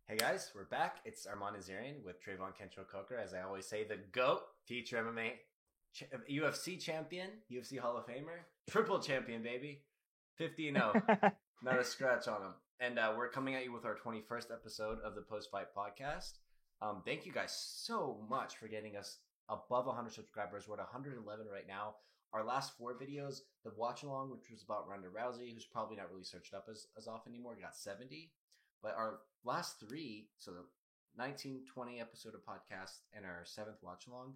Hey guys, we're back. It's Armand Azarian with Trayvon Kentrell Coker. As I always say, the GOAT, future MMA, UFC champion, UFC Hall of Famer, triple champion, baby. 50-0. Not a scratch on him. And we're coming at you with our 21st episode of the Post Fight Podcast. Thank you guys so much for getting us above 100 subscribers. We're at 111 right now. Our last 4 videos, the watch along, which was about Ronda Rousey, who's probably not really searched up as often anymore, got 70. But our last 3, so the 1920 episode of podcast and our 7th watch along,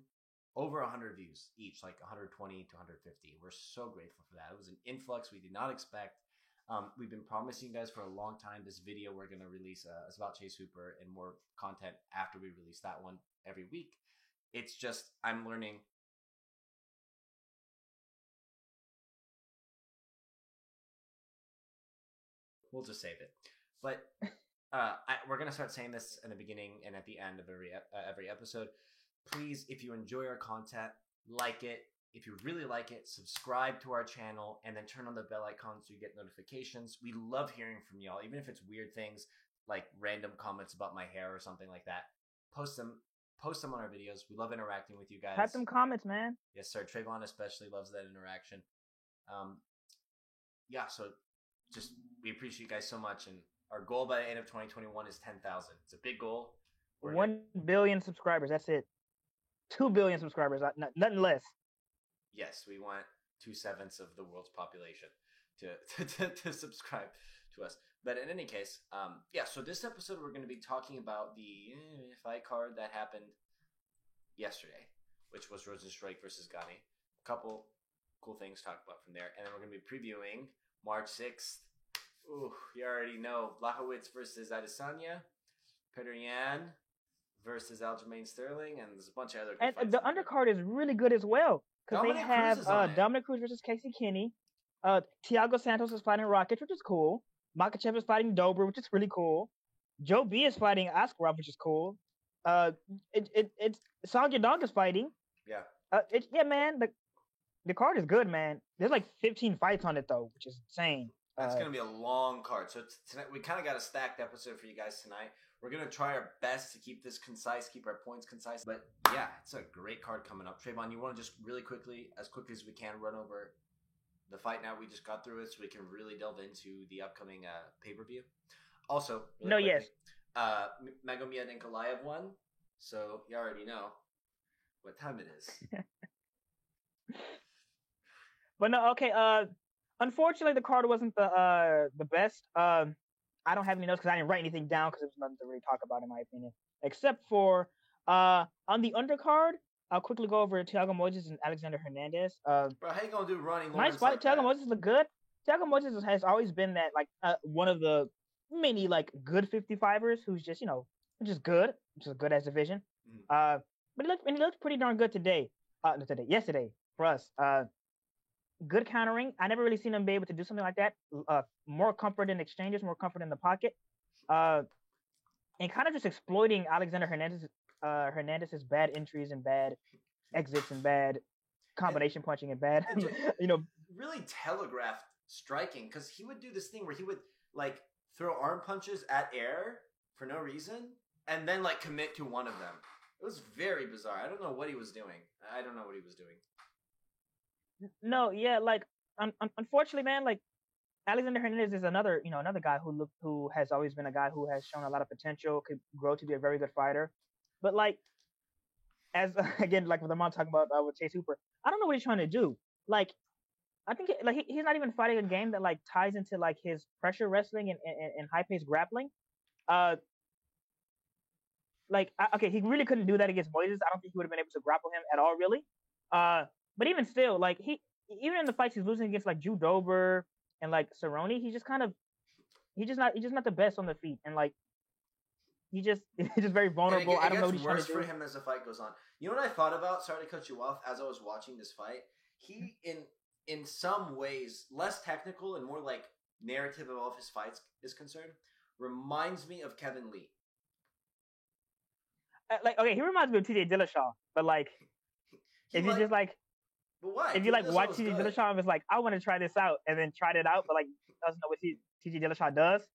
over 100 views each, like 120 to 150. We're so grateful for that. It was an influx we did not expect. We've been promising you guys for a long time this video we're going to release is about Chase Hooper and more content after we release that one every week. It's just I'm learning. We'll just save it. But we're going to start saying this in the beginning and at the end of every episode. Please, if you enjoy our content, like it. If you really like it, subscribe to our channel and then turn on the bell icon so you get notifications. We love hearing from y'all, even if it's weird things like random comments about my hair or something like that. Post them on our videos. We love interacting with you guys. Type some comments, man. Yes, sir. Trayvon especially loves that interaction. So just we appreciate you guys so much, and our goal by the end of 2021 is 10,000. It's a big goal. 1 billion subscribers. That's it. 2 billion subscribers. Nothing less. Yes, we want 2/7 of the world's population to subscribe to us. But in any case, so this episode we're going to be talking about the fight card that happened yesterday, which was Rozenstruik versus Gane. A couple cool things to talk about from there. And then we're going to be previewing March 6th. Ooh, you already know. Blachowicz versus Adesanya. Petr Yan versus Aljamain Sterling. And there's a bunch of other good And the undercard is really good as well. Because they have Dominic Cruz versus Casey Kinney. Thiago Santos is fighting Rakic, which is cool. Makhachev is fighting Dober, which is really cool. Joe B is fighting Askarov, which is cool. It's Song Yadong is fighting. Yeah. Man. The card is good, man. There's like 15 fights on it though, which is insane. It's going to be a long card. So tonight we kind of got a stacked episode for you guys tonight. We're going to try our best to keep this concise, keep our points concise. But yeah, it's a great card coming up. Trayvon, you want to just really quickly, as quickly as we can, run over the fight now we just got through it so we can really delve into the upcoming pay-per-view? Also, really quickly, Magomed Ankalaev won, so you already know what time it is. But no, okay, unfortunately, the card wasn't the best. I don't have any notes because I didn't write anything down because there was nothing to really talk about in my opinion. Except for on the undercard, I'll quickly go over Thiago Moises and Alexander Hernandez. Bro, how you gonna do Ronnie Lawrence? Nice fight. Thiago Moises look good. Thiago Moises has always been that one of the many good 55ers who's just just good as division. But he looked pretty darn good yesterday for us. Good countering. I never really seen him be able to do something like that. More comfort in exchanges, more comfort in the pocket, and kind of just exploiting Alexander Hernandez's bad entries and bad exits and bad combination punching and bad, really telegraphed striking, because he would do this thing where he would throw arm punches at air for no reason and then commit to one of them. It was very bizarre. I don't know what he was doing. No, yeah, unfortunately, man, Alexander Hernandez is another guy who has always been a guy who has shown a lot of potential, could grow to be a very good fighter. But as again, with the mom talking about with Chase Hooper, I don't know what he's trying to do. I think he's not even fighting a game that ties into his pressure wrestling and high paced grappling. He really couldn't do that against Moises. I don't think he would have been able to grapple him at all, really. But even still, even in the fights he's losing against Drew Dober and Cerrone, he's just not the best on the feet, and he's just very vulnerable. I don't know what he's trying to do. For him as the fight goes on. You know what I thought about? Sorry to cut you off. As I was watching this fight, he in some ways less technical and more narrative of all of his fights is concerned, reminds me of Kevin Lee. He reminds me of TJ Dillashaw, but if you just but why? If you watch TJ Dillashaw and was I want to try this out, and then tried it out, but doesn't know what TJ Dillashaw does,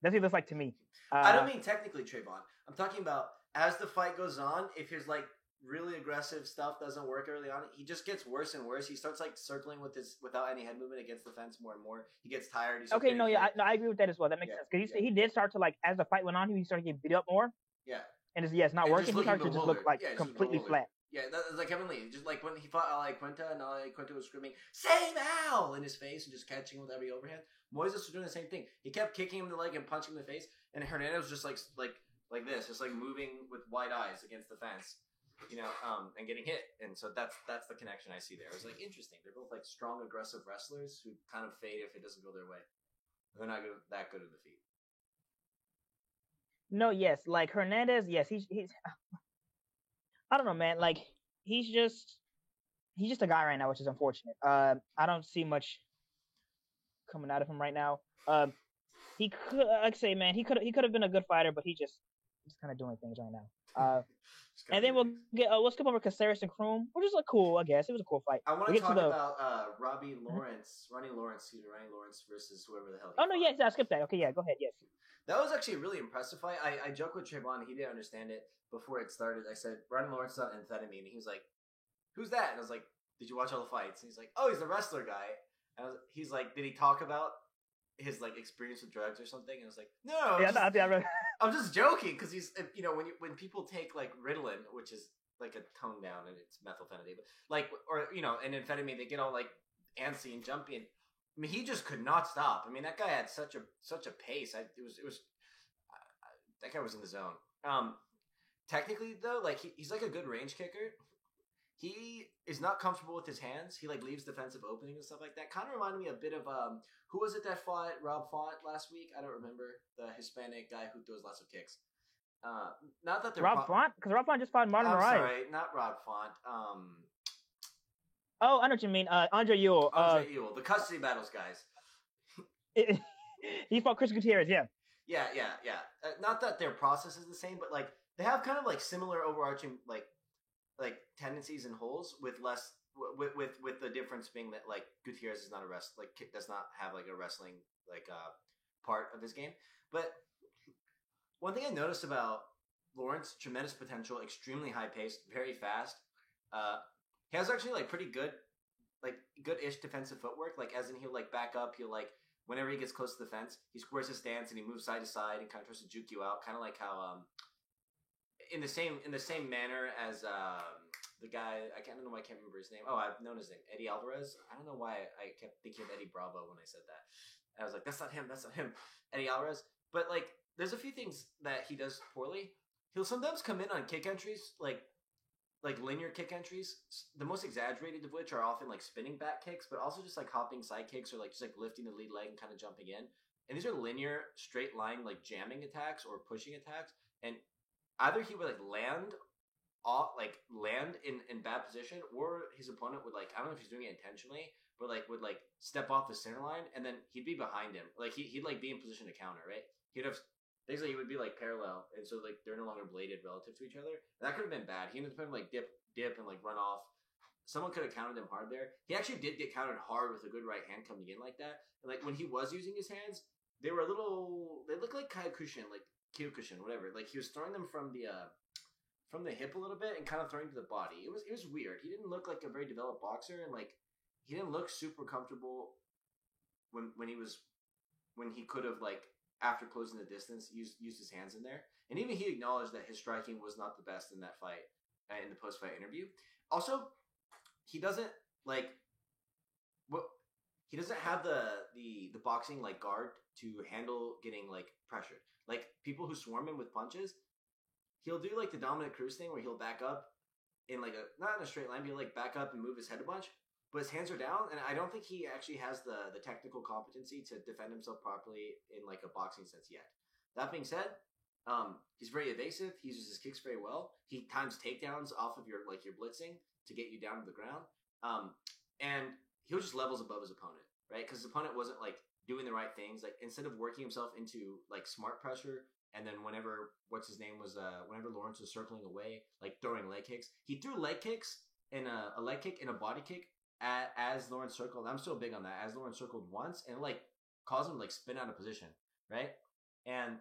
That's what he looks like to me. I don't mean technically Trayvon. I'm talking about as the fight goes on, if his like really aggressive stuff doesn't work early on, he just gets worse and worse. He starts like circling without any head movement against the fence more and more. He gets tired. Okay, no, yeah, I agree with that as well. That makes sense because he did start to like as the fight went on, he started getting beat up more. Yeah, and it's not working. He started to just look like completely flat. Yeah, that's like Kevin Lee. Just like when he fought Ali Quinta, and Ali Quinta was screaming "Save Al" in his face and just catching him with every overhand. Moises was doing the same thing. He kept kicking him in the leg and punching him in the face, and Hernandez was just like this, just like moving with wide eyes against the fence, and getting hit. And so that's the connection I see there. It's like interesting. They're both like strong, aggressive wrestlers who kind of fade if it doesn't go their way. They're not that good at the feet. No, yes, like Hernandez, yes, he's I don't know, man. Like he's just a guy right now, which is unfortunate. I don't see much coming out of him right now. He could, like I say, man, he could have been a good fighter, but he's kind of doing things right now. And then we'll skip over Caceres and Kroom, which is cool, I guess. It was a cool fight. I want to talk about Ronnie Lawrence versus whoever the hell. Oh no, yes, I skipped that. Okay, yeah, go ahead. Yes. That was actually a really impressive fight. I joked with Trayvon. He didn't understand it before it started. I said, Ronnie Lawrence is on amphetamine. And he was like, who's that? And I was like, did you watch all the fights? And he's like, oh, he's the wrestler guy. And he's like, did he talk about his experience with drugs or something? And I was like, no. Yeah, I'm just joking because he's, when people take Ritalin, which is like a tone down and it's methylphenidate, but and amphetamine, they get all antsy and jumpy. And I mean, he just could not stop. I mean, that guy had such a pace. That guy was in the zone. Technically though, he's like a good range kicker. He is not comfortable with his hands. He leaves defensive openings and stuff like that. Kind of reminded me a bit of who was it that Rob fought last week? I don't remember, the Hispanic guy who throws lots of kicks. Not that they're Rob Font, because Rob Font just fought Martin Moraes. Sorry, not Rob Font. Oh, I know what you mean. Andre Ewell. The custody battles guys. He fought Chris Gutierrez. Yeah. Yeah. Not that their process is the same, but they have kind of similar overarching tendencies and holes with less with the difference being that Gutierrez is not a wrestler, does not have a wrestling part of his game. But one thing I noticed about Lawrence, tremendous potential, extremely high paced, very fast. He has actually pretty good good-ish defensive footwork. As in he'll back up, he'll whenever he gets close to the fence, he squares his stance and he moves side to side and kind of tries to juke you out, kind of like how in the same manner as the guy, I don't know why I can't remember his name. Oh, I've known his name, Eddie Alvarez. I don't know why I kept thinking of Eddie Bravo when I said that. And I was like, that's not him, Eddie Alvarez. But there's a few things that he does poorly. He'll sometimes come in on kick entries, like linear kick entries, the most exaggerated of which are often spinning back kicks, but also just hopping side kicks or just lifting the lead leg and kind of jumping in. And these are linear, straight line jamming attacks or pushing attacks. And either he would land in bad position, or his opponent would I don't know if he's doing it intentionally, but would step off the center line and then he'd be behind him. He'd be in position to counter, right? He'd have basically he would be parallel, and so they're no longer bladed relative to each other. And that could have been bad. He ended up having dip and run off. Someone could have countered him hard there. He actually did get countered hard with a good right hand coming in like that. And when he was using his hands, they were they looked like Kyokushin, whatever. He was throwing them from the hip a little bit and kind of throwing to the body. It was weird. He didn't look like a very developed boxer, and he didn't look super comfortable when he could have after closing the distance used his hands in there. And even he acknowledged that his striking was not the best in that fight in the post-fight interview. Also, he doesn't he doesn't have the boxing guard to handle getting pressured. People who swarm him with punches, he'll do the Dominic Cruz thing where he'll back up in not in a straight line, but he'll back up and move his head a bunch, but his hands are down, and I don't think he actually has the technical competency to defend himself properly in a boxing sense yet. That being said, he's very evasive. He uses his kicks very well. He times takedowns off of your blitzing to get you down to the ground. And he'll just levels above his opponent, right? Because his opponent wasn't doing the right things. Instead of working himself into smart pressure, and then whenever whenever Lawrence was circling away, throwing leg kicks, he threw leg kicks and a leg kick and a body kick as Lawrence circled. I'm still big on that. As Lawrence circled once and caused him to spin out of position, right? And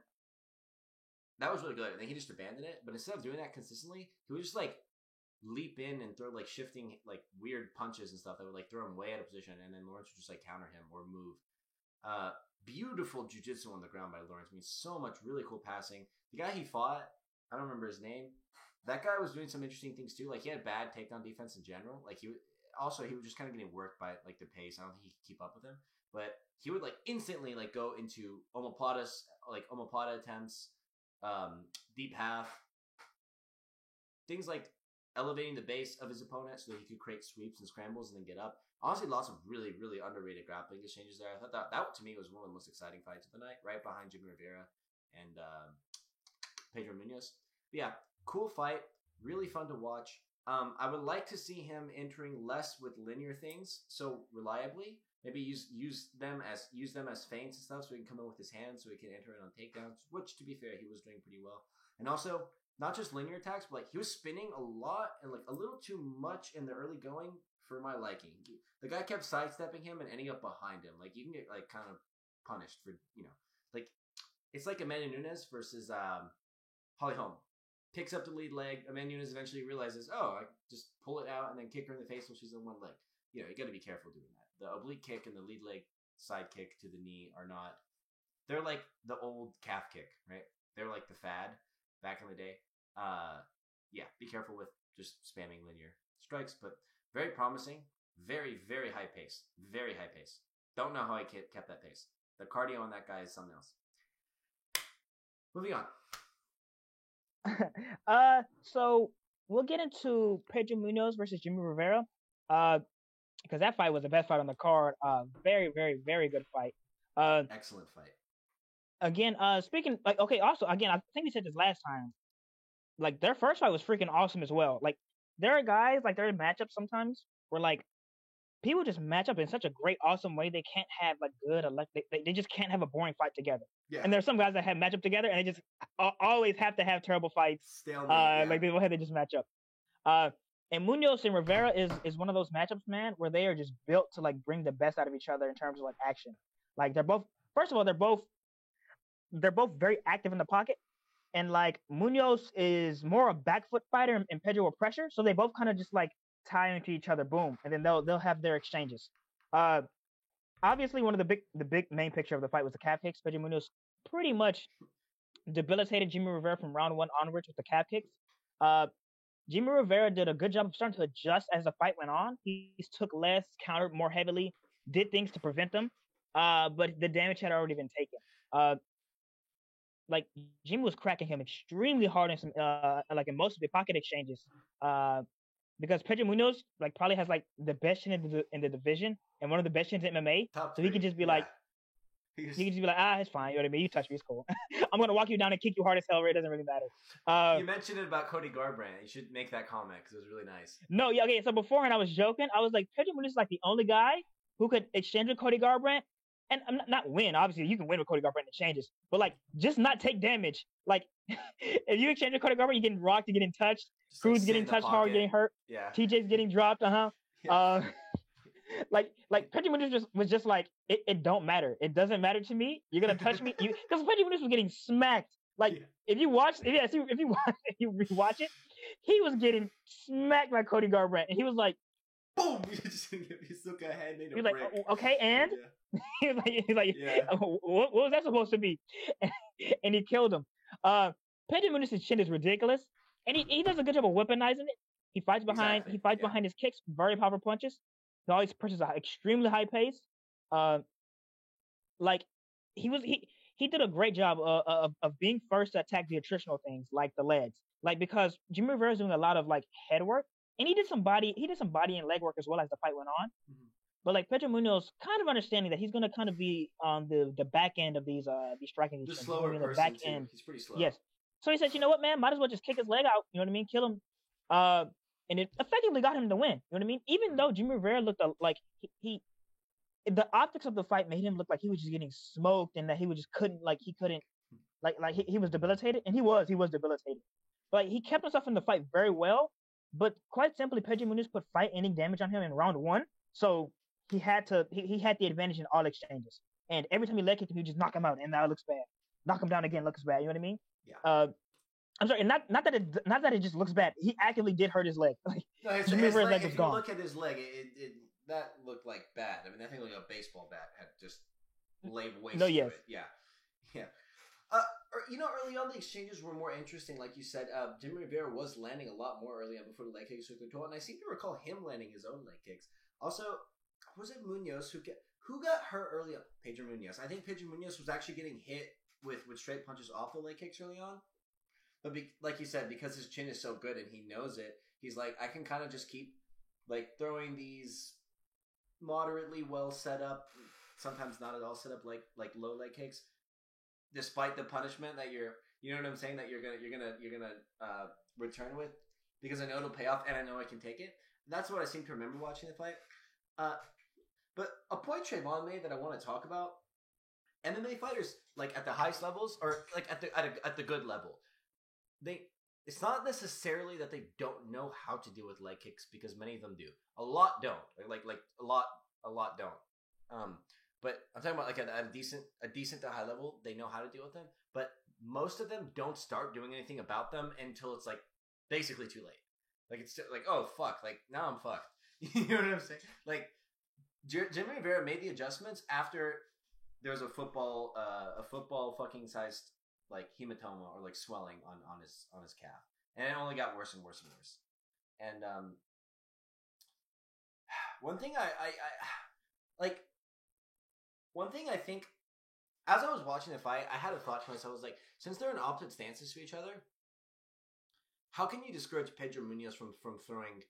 that was really good. And then he just abandoned it. But instead of doing that consistently, he would just like leap in and throw like shifting like weird punches and stuff that would like throw him way out of position, and then Lawrence would just like counter him or move. Beautiful jiu-jitsu on the ground by Lawrence. I mean, so much really cool passing. The guy he fought, I don't remember his name. That guy was doing some interesting things too. Like he had bad takedown defense in general. Like he was just kind of getting worked by like the pace. I don't think he could keep up with him. But he would like instantly like go into omoplata attempts, deep half, things like elevating the base of his opponent so that he could create sweeps and scrambles and then get up. Honestly, lots of really, really underrated grappling exchanges there. I thought that to me was one of the most exciting fights of the night, right behind Jimmy Rivera and Pedro Munoz. But yeah, cool fight, really fun to watch. I would like to see him entering less with linear things so reliably. Maybe use them as feints and stuff so he can come in with his hands so he can enter in on takedowns, which to be fair, he was doing pretty well. And also, not just linear attacks, but like he was spinning a lot and like a little too much in the early going for my liking. The guy kept sidestepping him and ending up behind him. Like you can get like kind of punished for, like it's like Amanda Nunes versus Holly Holm. Picks up the lead leg. Amanda Nunes eventually realizes, I just pull it out and then kick her in the face when she's on one leg. You got to be careful doing that. The oblique kick and the lead leg side kick to the knee are not. They're like the old calf kick, right? They're like the fad back in the day. Be careful with just spamming linear strikes, but very promising. Very, very high pace. Very high pace. Don't know how he kept that pace. The cardio on that guy is something else. Moving on. So we'll get into Pedro Munoz versus Jimmy Rivera. Because that fight was the best fight on the card. Very, very, very good fight. Excellent fight. Again, speaking like also again, I think we said this last time. Like their first fight was freaking awesome as well. Like there are guys like there are matchups sometimes where like people just match up in such a great, awesome way. They can't have like good they just can't have a boring fight together. Yeah. And there's some guys that have match up together and they just always have to have terrible fights. Like they just match up. And Munoz and Rivera is one of those matchups, man, where they are just built to like bring the best out of each other in terms of like action. Like they're both very active in the pocket, and like Munoz is more a back foot fighter and Pedro a pressure, so they both kind of just like tie into each other, boom, and then they'll have their exchanges. Obviously, one of the big main picture of the fight was the calf kicks. Pedro Munoz pretty much debilitated Jimmy Rivera from round one onwards with the calf kicks. Jimmy Rivera did a good job of starting to adjust as the fight went on. He took less, countered more heavily, did things to prevent them, but the damage had already been taken. Like Jimmy was cracking him extremely hard in some, like in most of the pocket exchanges, because Pedro Munoz like probably has like the best chin in the division and one of the best chins in MMA. So he could just be like. You can just be like, it's fine. You know what I mean? You touch me, it's cool. I'm gonna walk you down and kick you hard as hell. It doesn't really matter. You mentioned it about Cody Garbrandt. You should make that comment because it was really nice. No, yeah, okay. So beforehand, I was joking. I was like, Pedro Munoz is like the only guy who could exchange with Cody Garbrandt, and not win. Obviously, you can win with Cody Garbrandt in exchanges, but like just not take damage. Like if you exchange with Cody Garbrandt, you're getting rocked, you're getting touched. Cruz like getting touched hard, getting hurt. Yeah. TJ's getting dropped. Yeah. Like Pedro Munoz was just like it don't matter. It doesn't matter to me. You're gonna touch me. Because Pedro Munoz was getting smacked. Like if you rewatch it, he was getting smacked by Cody Garbrandt, and he was like, boom! He still got a hand made. He was like, okay, and he's like, what was that supposed to be? And he killed him. Pedro Munoz's chin is ridiculous, and he does a good job of weaponizing it. He fights behind behind his kicks, very powerful punches. He always pushes at extremely high pace. Like he did a great job of being first to attack the attritional things like the legs. Like because Jimmy Rivera is doing a lot of like head work, and he did some body and leg work as well as the fight went on. Mm-hmm. But like Pedro Munoz, kind of understanding that he's going to kind of be on the back end of these striking. The slower person, the back end. He's pretty slow. Yes. So he says, you know what, man, might as well just kick his leg out. You know what I mean? Kill him. And it effectively got him to win. You know what I mean? Even though Jimmy Rivera looked like he the optics of the fight made him look like he was just getting smoked and that he was just couldn't he was debilitated, and he was debilitated. But he kept himself in the fight very well. But quite simply, Pedro Munoz put fight-ending damage on him in round one, so he had the advantage in all exchanges. And every time he leg kicked him, he would just knock him out, and that looks bad. knock him down again looks bad. You know what I mean? Yeah. I'm sorry, not that it just looks bad. He actively did hurt his leg. Like, no, his leg was gone. Look at his leg, that looked like bad. I mean, that thing like a baseball bat had just laid waste to it. Yeah. Early on the exchanges were more interesting, like you said. Jimmy Rivera was landing a lot more early on before the leg kicks took control, and I seem to recall him landing his own leg kicks. Also, was it Munoz who got hurt early on? Pedro Munoz. I think Pedro Munoz was actually getting hit with straight punches off the leg kicks early on. But like you said, because his chin is so good and he knows it, he's like, I can kind of just keep like throwing these moderately well set up, sometimes not at all set up, like low leg kicks, despite the punishment that you know what I'm saying, that you're gonna return with, because I know it'll pay off and I know I can take it. That's what I seem to remember watching the fight. But a point Trayvon made that I want to talk about: MMA fighters, like at the highest levels, or like at the good level, it's not necessarily that they don't know how to deal with leg kicks, because many of them do. A lot don't. Like a lot don't. But I'm talking about like at a decent to high level, they know how to deal with them. But most of them don't start doing anything about them until it's like basically too late. Like it's like, oh fuck, like now I'm fucked. You know what I'm saying? Like Jimmy Rivera made the adjustments after there was a football fucking sized like hematoma or like swelling on his calf, and it only got worse and worse and worse. And one thing I think, as I was watching the fight, I had a thought to myself. I was like, since they're in opposite stances to each other, how can you discourage Pedro Munoz from throwing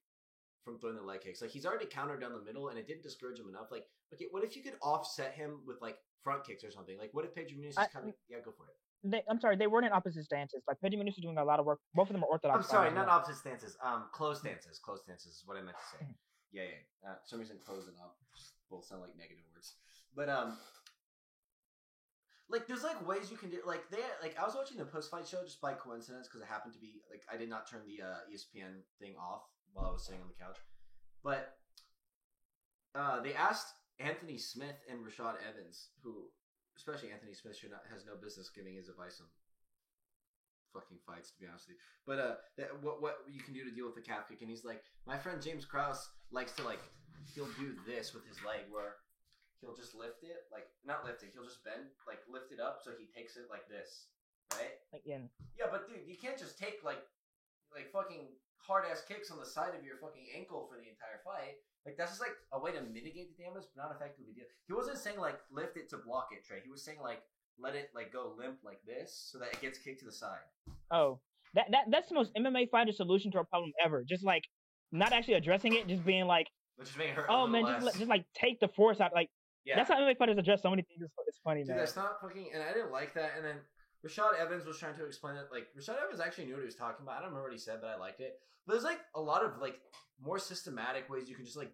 the leg kicks? Like, he's already countered down the middle, and it didn't discourage him enough. Like, okay, what if you could offset him with like front kicks or something? Like, what if Pedro Munoz is coming? Yeah, go for it. I'm sorry, they weren't in opposite stances. Like, Pedro Munoz is doing a lot of work. Both of them are orthodox. I'm sorry, not opposite stances. Closed stances. Closed stances is what I meant to say. Yeah. For some reason, close and up both sound like negative words. But like there's like ways you can do, like I was watching the post fight show just by coincidence, because it happened to be like I did not turn the ESPN thing off while I was sitting on the couch, but they asked Anthony Smith and Rashad Evans, who especially Anthony Smith has no business giving his advice on fucking fights, to be honest with you. But what you can do to deal with the calf kick, and he's like, my friend James Krause likes to like, he'll do this with his leg where he'll just lift it, like not lift it, he'll just bend, like lift it up so he takes it like this, right? Again. Yeah, but dude, you can't just take like fucking hard ass kicks on the side of your fucking ankle for the entire fight. Like that's just like a way to mitigate the damage, but not effectively deal. He wasn't saying like lift it to block it, Trey. He was saying like let it like go limp like this so that it gets kicked to the side. Oh, that's the most MMA fighter solution to a problem ever. Just like not actually addressing it, just being like, just making it hurt. Oh man, just like take the force out. Like that's how MMA fighters address so many things. It's funny, dude, man. That's not fucking. And I didn't like that. And then Rashad Evans was trying to explain it. Like Rashad Evans actually knew what he was talking about. I don't remember what he said, but I liked it. But there's like a lot of like more systematic ways you can just like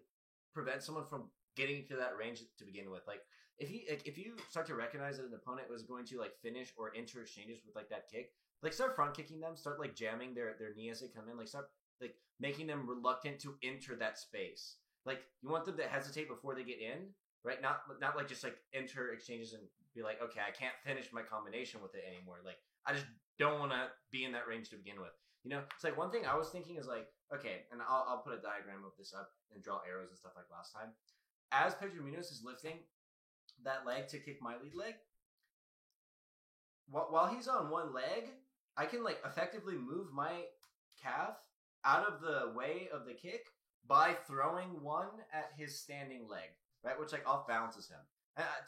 prevent someone from getting to that range to begin with. Like if you start to recognize that an opponent was going to like finish or enter exchanges with like that kick, like start front kicking them, start like jamming their knee as they come in, like start like making them reluctant to enter that space. Like you want them to hesitate before they get in, right? Not like just like enter exchanges and be like, okay, I can't finish my combination with it anymore. Like I just don't want to be in that range to begin with. You know, it's like one thing I was thinking is like, okay, and I'll put a diagram of this up and draw arrows and stuff like last time. As Pedro Munoz is lifting that leg to kick my lead leg, while he's on one leg, I can like effectively move my calf out of the way of the kick by throwing one at his standing leg, right? Which like off balances him.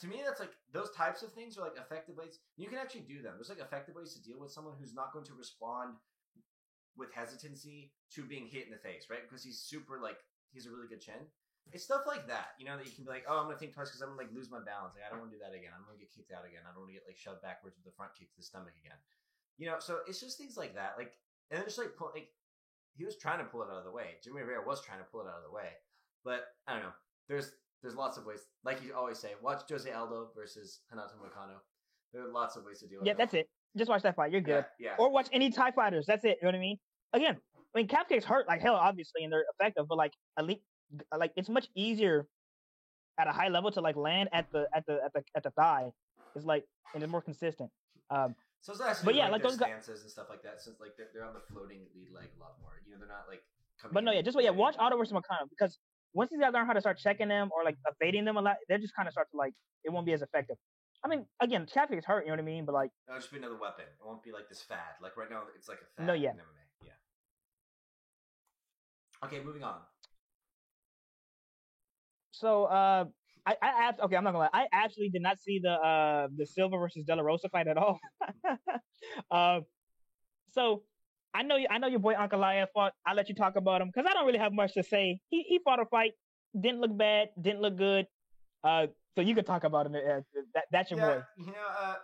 To me, that's like those types of things are like effective ways. You can actually do them. There's like effective ways to deal with someone who's not going to respond with hesitancy to being hit in the face, right? Because he's super like, he's a really good chin. It's stuff like that, you know, that you can be like, oh, I'm going to think twice because I'm going to like lose my balance. Like, I don't want to do that again. I'm going to get kicked out again. I don't want to get like shoved backwards with the front kick to the stomach again. You know, so it's just things like that. Like, and then just like, he was trying to pull it out of the way. Jimmy Rivera was trying to pull it out of the way. But I don't know. There's lots of ways. Like you always say, watch Jose Aldo versus Renato Moicano. There are lots of ways to deal with it. Yeah, that's it. Just watch that fight. You're good. Yeah. Or watch any Thai fighters. That's it. You know what I mean? Again, I mean, calf kicks hurt like hell, obviously, and they're effective. But like, at least, like it's much easier at a high level to like land at the thigh. It's like, and it's more consistent. So it's actually but yeah, like like their those guys. stances and stuff like that. Since like they're on the floating lead leg a lot more. You know, they're not like coming. But no, yeah, just watch Otto versus McConnell, because once these guys learn how to start checking them or like evading them a lot, they just kind of start to like it won't be as effective. I mean, again, Chapstick is hurt, you know what I mean? But like, it'll just be another weapon. It won't be like this fad. Like right now, it's like a fad No, yeah. in MMA. Yeah. Okay, moving on. So I'm not gonna lie. I actually did not see the Silva versus De La Rosa fight at all. So I know your boy Ankalaev fought. I'll let you talk about him because I don't really have much to say. He fought a fight, didn't look bad, didn't look good. So you can talk about him. That's your boy. You know,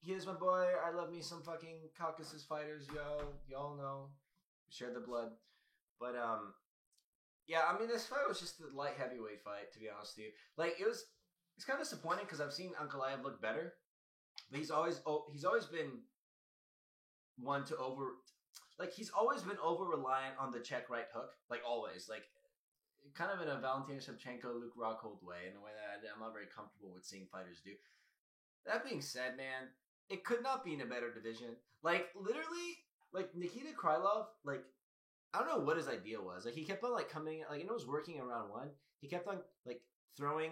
here's my boy. I love me some fucking Caucasus fighters, y'all know, share the blood. But yeah, I mean, this fight was just a light heavyweight fight, to be honest with you. Like, it's kind of disappointing because I've seen Ankalaev look better, but he's always been one to he's always been over reliant on the check right hook, like always, like kind of in a Valentina Shevchenko, Luke Rockhold way, in a way that I'm not very comfortable with seeing fighters do. That being said, man, it could not be in a better division. Like, literally, like Nikita Krylov, like, I don't know what his idea was. Like, he kept on like coming, like, and it was working in round one. He kept on like throwing,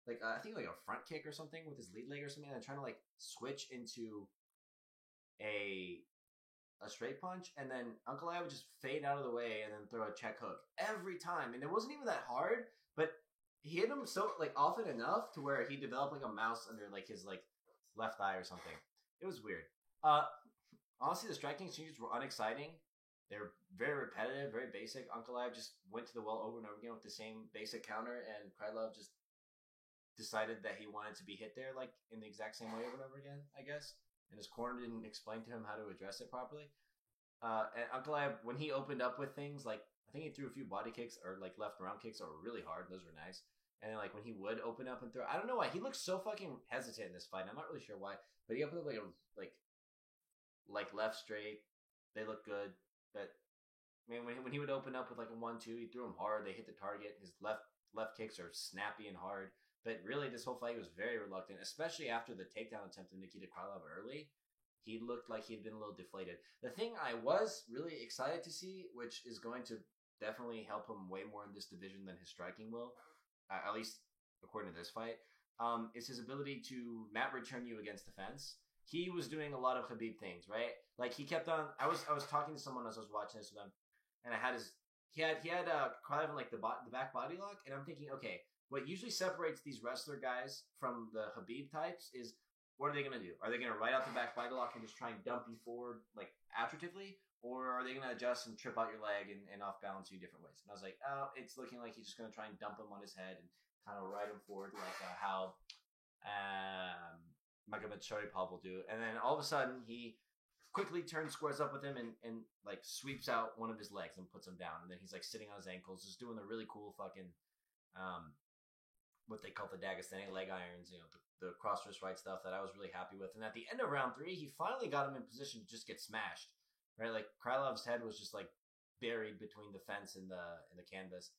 like I think like a front kick or something with his lead leg or something, and trying to like switch into a straight punch, and then Ankalaev would just fade out of the way and then throw a check hook every time, and it wasn't even that hard, but he hit him so like often enough to where he developed like a mouse under like his like left eye or something. It was weird. Honestly, the striking exchanges were unexciting. They were very repetitive, very basic. Ankalaev just went to the well over and over again with the same basic counter, and Krylov just decided that he wanted to be hit there like in the exact same way over and over again, I guess. And his corner didn't explain to him how to address it properly. And Ankalaev, when he opened up with things, like, I think he threw a few body kicks or, like, left round kicks that were really hard. Those were nice. And then, like, when he would open up and throw, I don't know why. He looked so fucking hesitant in this fight. I'm not really sure why. But he opened up, like left straight. They looked good. But, I mean, when he would open up with, like, a 1-2, he threw them hard. They hit the target. His left kicks are snappy and hard. But really, this whole fight, he was very reluctant, especially after the takedown attempt of Nikita Krylov early. He looked like he had been a little deflated. The thing I was really excited to see, which is going to definitely help him way more in this division than his striking will, at least according to this fight, is his ability to mat return you against the fence. He was doing a lot of Khabib things, right? Like, he kept on. I was talking to someone as I was watching this with him, and he had Krylov in like the back body lock, and I'm thinking, okay. What usually separates these wrestler guys from the Khabib types is, what are they going to do? Are they going to ride out the back body lock and just try and dump you forward, like, attritively? Or are they going to adjust and trip out your leg and off-balance you different ways? And I was like, oh, it's looking like he's just going to try and dump him on his head and kind of ride him forward like how Magomed Sharipov will do. And then all of a sudden, he quickly turns, squares up with him and like, sweeps out one of his legs and puts him down. And then he's, like, sitting on his ankles, just doing the really cool fucking... what they call the Dagestani leg irons, you know, the cross wrist right stuff that I was really happy with. And at the end of round 3, he finally got him in position to just get smashed, right? Like, Krylov's head was just like buried between the fence and the canvas,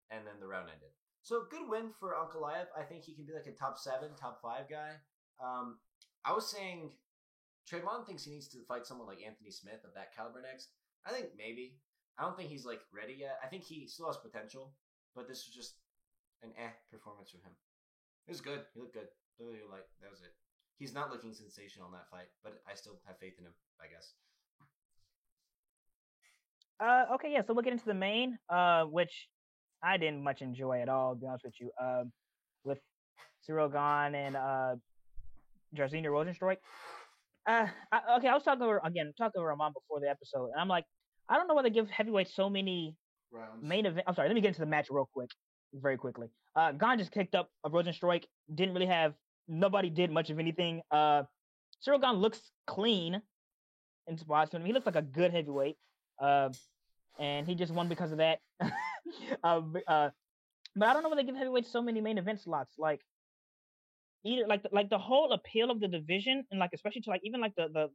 and then the round ended. So good win for Ankalaev. I think he can be like a top 7, top 5 guy. I was saying Trayvon thinks he needs to fight someone like Anthony Smith of that caliber next. I think maybe. I don't think he's like ready yet. I think he still has potential, but this was just an performance from him. It was good. He looked good. Literally, like, that was it. He's not looking sensational in that fight, but I still have faith in him, I guess. Okay, yeah, so we'll get into the main, which I didn't much enjoy at all, to be honest with you. With Cyril Gahn and Jairzinho Rozenstruik. I was talking over Ramon before the episode, and I'm like, I don't know why they give heavyweights so many rounds. Main event. I'm sorry, let me get into the match very quickly. Gahn just kicked up a Rozenstruik. Nobody did much of anything. Cyril Gahn looks clean in spots. He looks like a good heavyweight. And he just won because of that. But I don't know why they give heavyweights so many main event slots. Like, either like the whole appeal of the division, and like especially to like even like the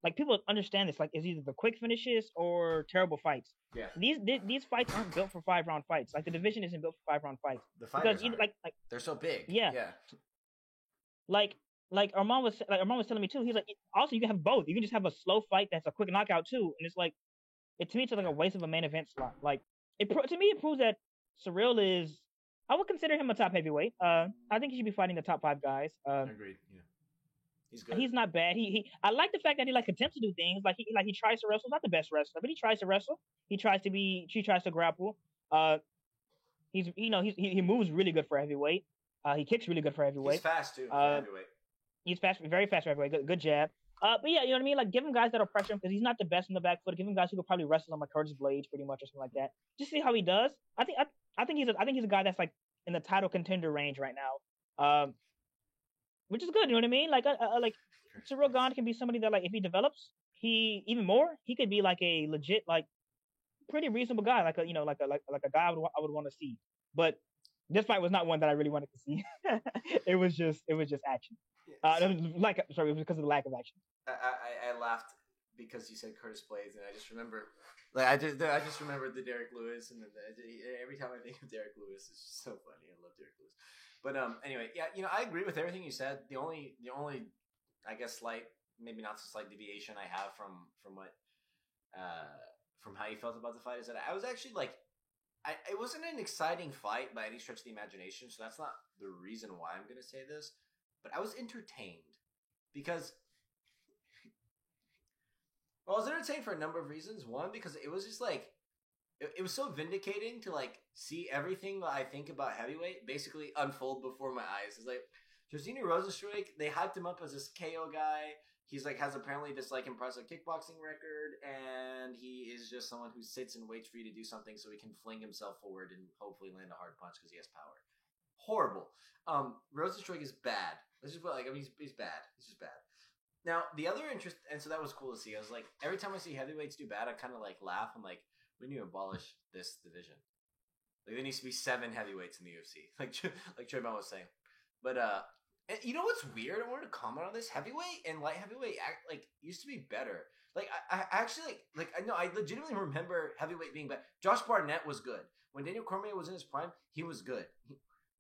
like people understand this, like, is either the quick finishes or terrible fights. Yeah. These fights aren't built for 5-round fights. Like, the division isn't built for 5-round fights. The fighters because like they're so big. Yeah. Like Armand was telling me too. He's like, also you can have both. You can just have a slow fight that's a quick knockout too, and it's like, to me it's like a waste of a main event slot. Like to me it proves that Cyril is. I would consider him a top heavyweight. I think he should be fighting the top 5 guys. Agreed. Yeah, he's good. He's not bad. I like the fact that he like attempts to do things. He tries to wrestle. He's not the best wrestler, but he tries to wrestle. He tries to grapple. He moves really good for heavyweight. He kicks really good for heavyweight. He's fast too for heavyweight. He's fast, very fast for heavyweight. Good jab. But yeah, you know what I mean. Like, give him guys that'll pressure him because he's not the best in the back foot. Give him guys who could probably wrestle him, like Curtis Blades, pretty much, or something like that. Just see how he does. I think he's a guy that's like in the title contender range right now, which is good. You know what I mean? Like Cyril Gane can be somebody that, like, if he develops, he could be like a legit, like, pretty reasonable guy, like a guy I would want to see. But this fight was not one that I really wanted to see. It was just action. It was because of the lack of action. I laughed because you said Curtis Blades, and I just remember, like, I just remembered the Derek Lewis, and then every time I think of Derek Lewis, it's just so funny. I love Derek Lewis. But anyway, yeah, I agree with everything you said. The only I guess slight, maybe not so slight deviation I have from what from how you felt about the fight is that I was actually like, it wasn't an exciting fight by any stretch of the imagination, so that's not the reason why I'm going to say this, but I was entertained because, well, I was entertained for a number of reasons. One, because it was just like, it was so vindicating to like see everything that I think about heavyweight basically unfold before my eyes. It's like, Jairzinho Rozenstruik, they hyped him up as this KO guy. He's like, has apparently this like impressive kickboxing record, and he is just someone who sits and waits for you to do something so he can fling himself forward and hopefully land a hard punch because he has power. Horrible. Rozenstruik is bad. Let's just put he's bad. He's just bad. Now the other interest, and so that was cool to see. I was like, every time I see heavyweights do bad, I kind of like laugh. I'm like, we need to abolish this division. Like, there needs to be 7 heavyweights in the UFC, like Trayvon was saying. But and you know what's weird? I wanted to comment on this. Heavyweight and light heavyweight used to be better. Like, I actually I legitimately remember heavyweight being bad. Josh Barnett was good when Daniel Cormier was in his prime. He was good.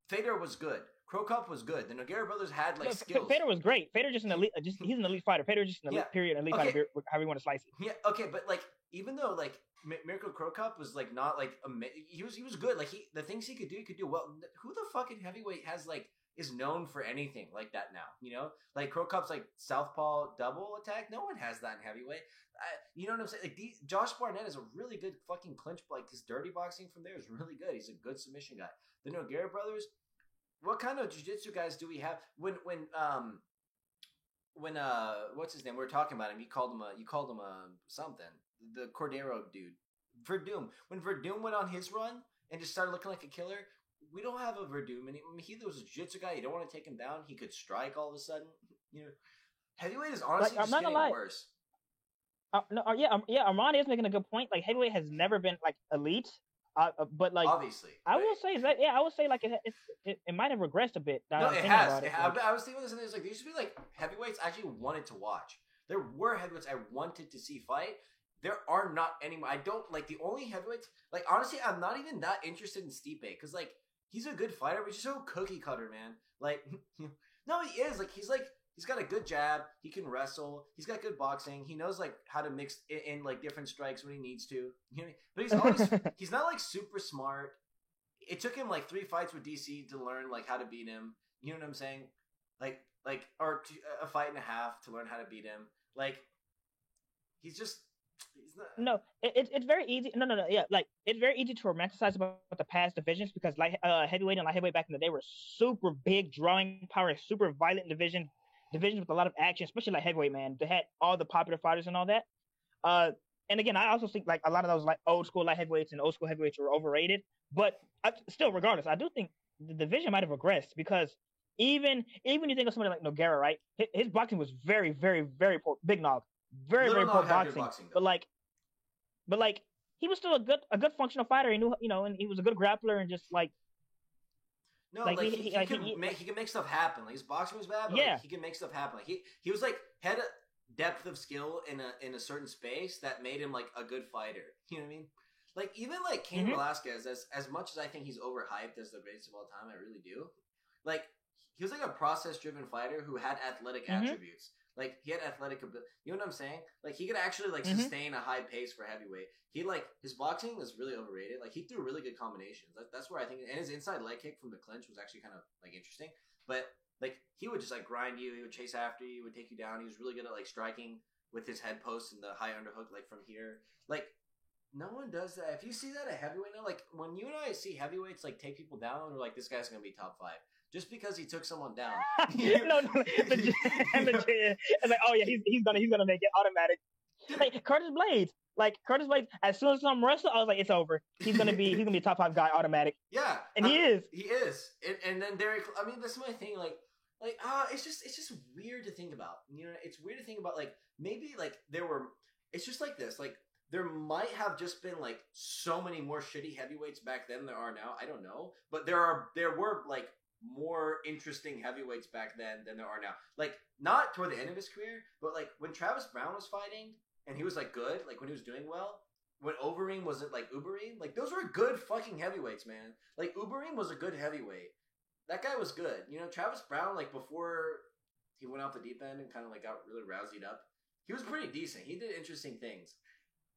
Fedor was good. Crow Cup was good. The Nogueira brothers had skills. Fedor was great. Fedor just an elite. He's an elite fighter. Fedor just an elite period. Elite fighter. However you want to slice it. Yeah. Okay, but like, even though like Miracle Crow Cup was like not like he was good. Like, the things he could do well. Who the fucking heavyweight has like is known for anything like that now? You know, like Crow Cup's like southpaw double attack. No one has that in heavyweight. You know what I'm saying? Like, Josh Barnett is a really good fucking clinch. Like, his dirty boxing from there is really good. He's a good submission guy. The Nogueira brothers. What kind of jiu-jitsu guys do we have? When what's his name? We were talking about him. You called him something. The Cordero dude, Verdum. When Verdum went on his run and just started looking like a killer, we don't have a Verdum. And he was a jiu-jitsu guy. You don't want to take him down. He could strike all of a sudden. You know, heavyweight is honestly just getting worse. Armand is making a good point. Like, heavyweight has never been like elite. But like, obviously, I will say that. Yeah, I would say like it might have regressed a bit. No, it has. I was thinking this, and there's like, there used to be like heavyweights I actually wanted to watch. There were heavyweights I wanted to see fight. There are not anymore. I don't like the only heavyweights. Like, honestly, I'm not even that interested in Stipe because like, he's a good fighter, but he's so cookie cutter, man. Like, no, he is. Like, he's got a good jab. He can wrestle. He's got good boxing. He knows like how to mix in like different strikes when he needs to. You know, but he's always he's not like super smart. It took him like 3 fights with DC to learn like how to beat him. You know what I'm saying? Or a fight and a half to learn how to beat him. Like, he's not. No, it's very easy. No. Yeah, like, it's very easy to romanticize about the past divisions because like heavyweight and light heavyweight back in the day were super big drawing power, super violent divisions with a lot of action, especially like heavyweight, man. They had all the popular fighters and all that. And again, I also think like a lot of those like old school light heavyweights and old school heavyweights were overrated. But still, regardless, I do think the division might have regressed because even you think of somebody like Nogueira, right? His boxing was very, very, very poor. Big Nog, very poor boxing. But like he was still a good functional fighter. He knew, and he was a good grappler and just like. No, like he can make stuff happen. Like, his boxing was bad, but like, he can make stuff happen. Like, he was like had a depth of skill in a certain space that made him like a good fighter. You know what I mean? Like, even like Cain Velasquez, as much as I think he's overhyped as the greatest of all time, I really do. Like, he was like a process-driven fighter who had athletic attributes. Like he had athletic ability. You know what I'm saying? Like he could actually like sustain a high pace for heavyweight. He like his boxing was really overrated. Like he threw really good combinations. That's where I think, and his inside leg kick from the clinch was actually kind of like interesting. But like he would just like grind you. He would chase after you. He would take you down. He was really good at like striking with his head post and the high underhook like from here. Like no one does that. If you see that at heavyweight now, like when you and I see heavyweights like take people down, we're like, this guy's gonna be top 5. Just because he took someone down. No, legit. It's like, oh yeah, he's gonna make it automatic. Like Curtis Blades. As soon as some wrestler, I was like, it's over. He's gonna be a top 5 guy automatic. Yeah. And he is. He is. And then Derek, I mean, that's my thing, it's just weird to think about. You know, it's weird to think about like maybe like it's just like this, like there might have just been like so many more shitty heavyweights back then than there are now. I don't know. But there were like more interesting heavyweights back then than there are now. Like not toward the end of his career, but like when Travis Brown was fighting and he was like good, like when he was doing well, when Overeem wasn't like Ubereem, like those were good fucking heavyweights, man. Like Ubereem was a good heavyweight. That guy was good. You know, Travis Brown, like before he went off the deep end and kind of like got really rousied up, he was pretty decent. He did interesting things.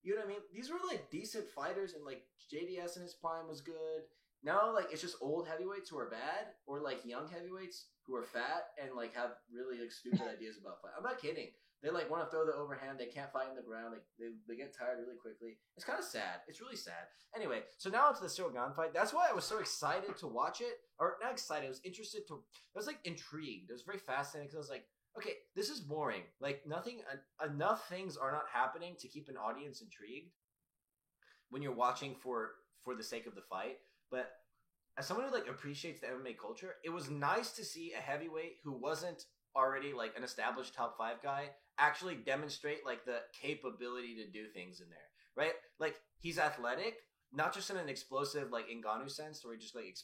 You know what I mean? These were like decent fighters, and like JDS in his prime was good. Now, like, it's just old heavyweights who are bad, or like young heavyweights who are fat and like have really like stupid ideas about fight. I'm not kidding. They like want to throw the overhand. They can't fight in the ground. Like they get tired really quickly. It's kind of sad. It's really sad. Anyway, so now into the Ciryl Gane fight. That's why I was so excited to watch it, or not excited. I was interested to. I was like intrigued. It was very fascinating because I was like, okay, this is boring. Like nothing. Enough things are not happening to keep an audience intrigued when you're watching for the sake of the fight. But as someone who like appreciates the MMA culture, it was nice to see a heavyweight who wasn't already like an established top 5 guy actually demonstrate like the capability to do things in there, right? Like he's athletic, not just in an explosive like Ngannou sense where he just like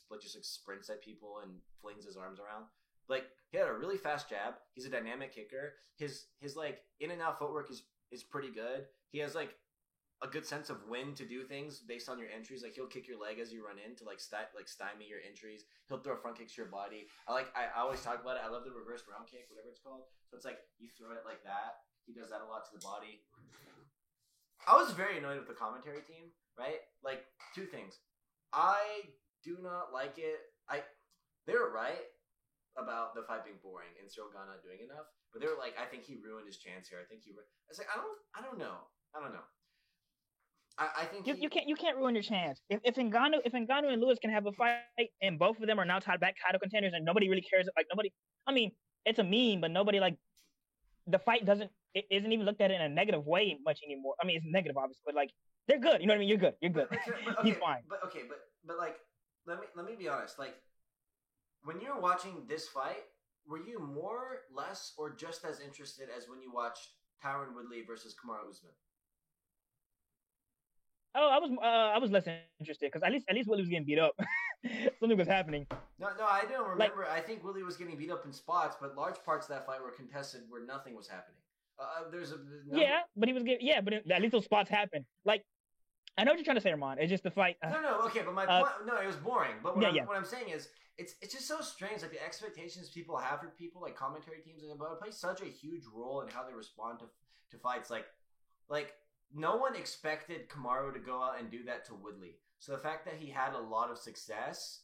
sprints at people and flings his arms around. Like he had a really fast jab. He's a dynamic kicker. His like in and out footwork is pretty good. He has like a good sense of when to do things based on your entries. Like he'll kick your leg as you run in to like stymie your entries. He'll throw front kicks to your body. I always talk about it. I love the reverse round kick, whatever it's called. So it's like you throw it like that. He does that a lot to the body. I was very annoyed with the commentary team, right? Like 2 things. I do not like it. They were right about the fight being boring and Ciryl Gane not doing enough, but they were like, I think he ruined his chance here. I think he. It's like I don't know. I think you can't ruin your chance. If Ngannou and Lewis can have a fight and both of them are now title contenders and nobody really cares, like nobody. I mean, it's a meme, but nobody like the fight isn't even looked at in a negative way much anymore. I mean, it's negative obviously, but like they're good. You know what I mean? You're good. But, He's fine. But like let me be honest. Like when you're watching this fight, were you more, less, or just as interested as when you watched Tyron Woodley versus Kamaru Usman? Oh, I was less interested because at least Willie was getting beat up. Something was happening. No, I don't remember. I think Willie was getting beat up in spots, but large parts of that fight were contested where nothing was happening. But he was getting but at least those spots happened. Like I know what you're trying to say, Ramon. It's just the fight. Okay, but my point. No, it was boring. But what I'm saying is, it's just so strange. Like the expectations people have for people, like commentary teams, and it plays such a huge role in how they respond to fights. Like. No one expected Kamaru to go out and do that to Woodley. So the fact that he had a lot of success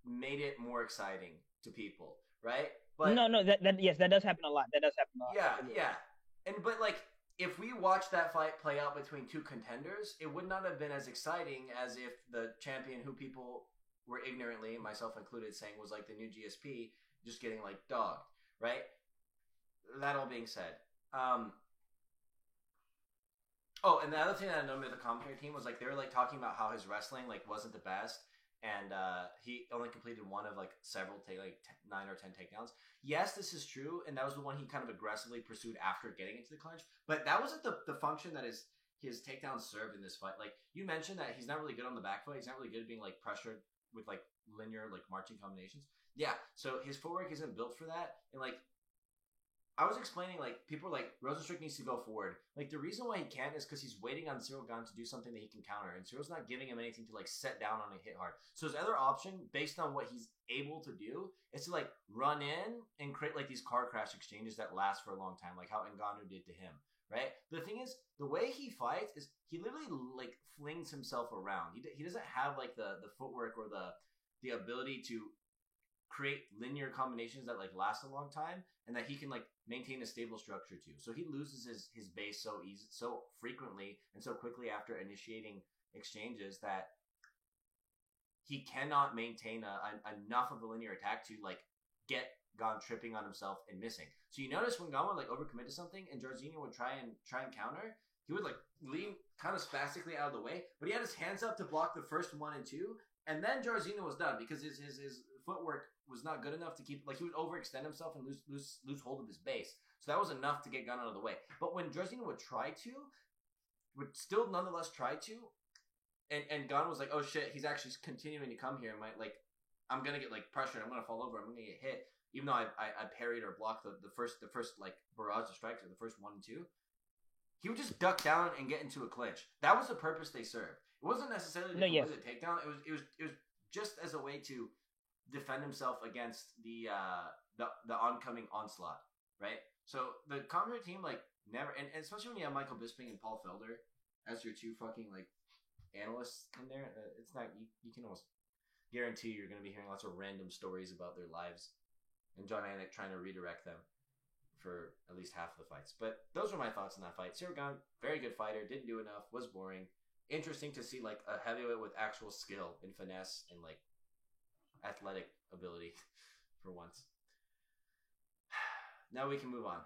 made it more exciting to people, right? But that does happen a lot. Yeah. But like if we watched that fight play out between 2 contenders, it would not have been as exciting as if the champion who people were ignorantly, myself included, saying was like the new GSP, just getting like dogged, right? That all being said, oh, and the other thing that I noted with the commentary team was like they were like talking about how his wrestling like wasn't the best, and he only completed one of like several 9 or 10 takedowns. Yes, this is true, and that was the one he kind of aggressively pursued after getting into the clinch. But that wasn't the function that his takedowns served in this fight. Like you mentioned that he's not really good on the back foot. He's not really good at being like pressured with like linear like marching combinations. Yeah, so his footwork isn't built for that, and like I was explaining, like, people are like, Rozenstruik needs to go forward. Like, the reason why he can't is because he's waiting on Ciryl Gane to do something that he can counter, and Cyril's not giving him anything to, like, set down on and hit hard. So his other option, based on what he's able to do, is to, like, run in and create, like, these car crash exchanges that last for a long time, like how Ngannou did to him, right? The thing is, the way he fights is he literally, like, flings himself around. He doesn't have, like, the footwork or the ability to create linear combinations that, like, last a long time, and that he can, like, maintain a stable structure too. So he loses his base so frequently and so quickly after initiating exchanges that he cannot maintain enough of a linear attack to, like, get Gane tripping on himself and missing. So you notice when Gane would, like, overcommit to something and Jairzinho would try and counter, he would, like, lean kind of spastically out of the way, but he had his hands up to block the first 1 and 2, and then Jairzinho was done because his footwork was not good enough to keep, like, he would overextend himself and lose hold of his base. So that was enough to get Gane out of the way. But when Jairzinho would still nonetheless try to, and Gane was like, oh shit, he's actually continuing to come here, I'm gonna get, like, pressured, I'm gonna fall over, I'm gonna get hit, even though I parried or blocked the first like barrage of strikes, or the first 1 and 2, he would just duck down and get into a clinch. That was the purpose they served. It wasn't necessarily to complete the takedown. It was just as a way to defend himself against the oncoming onslaught, right? So the commentary team, like, never, and especially when you have Michael Bisping and Paul Felder as your two fucking, like, analysts in there, it's not, you can almost guarantee you're going to be hearing lots of random stories about their lives, and Jon Anik trying to redirect them for at least half of the fights. But those were my thoughts on that fight. Ciryl Gane, very good fighter, didn't do enough, was boring. Interesting to see, like, a heavyweight with actual skill and finesse and, like, athletic ability for once. Now we can move on.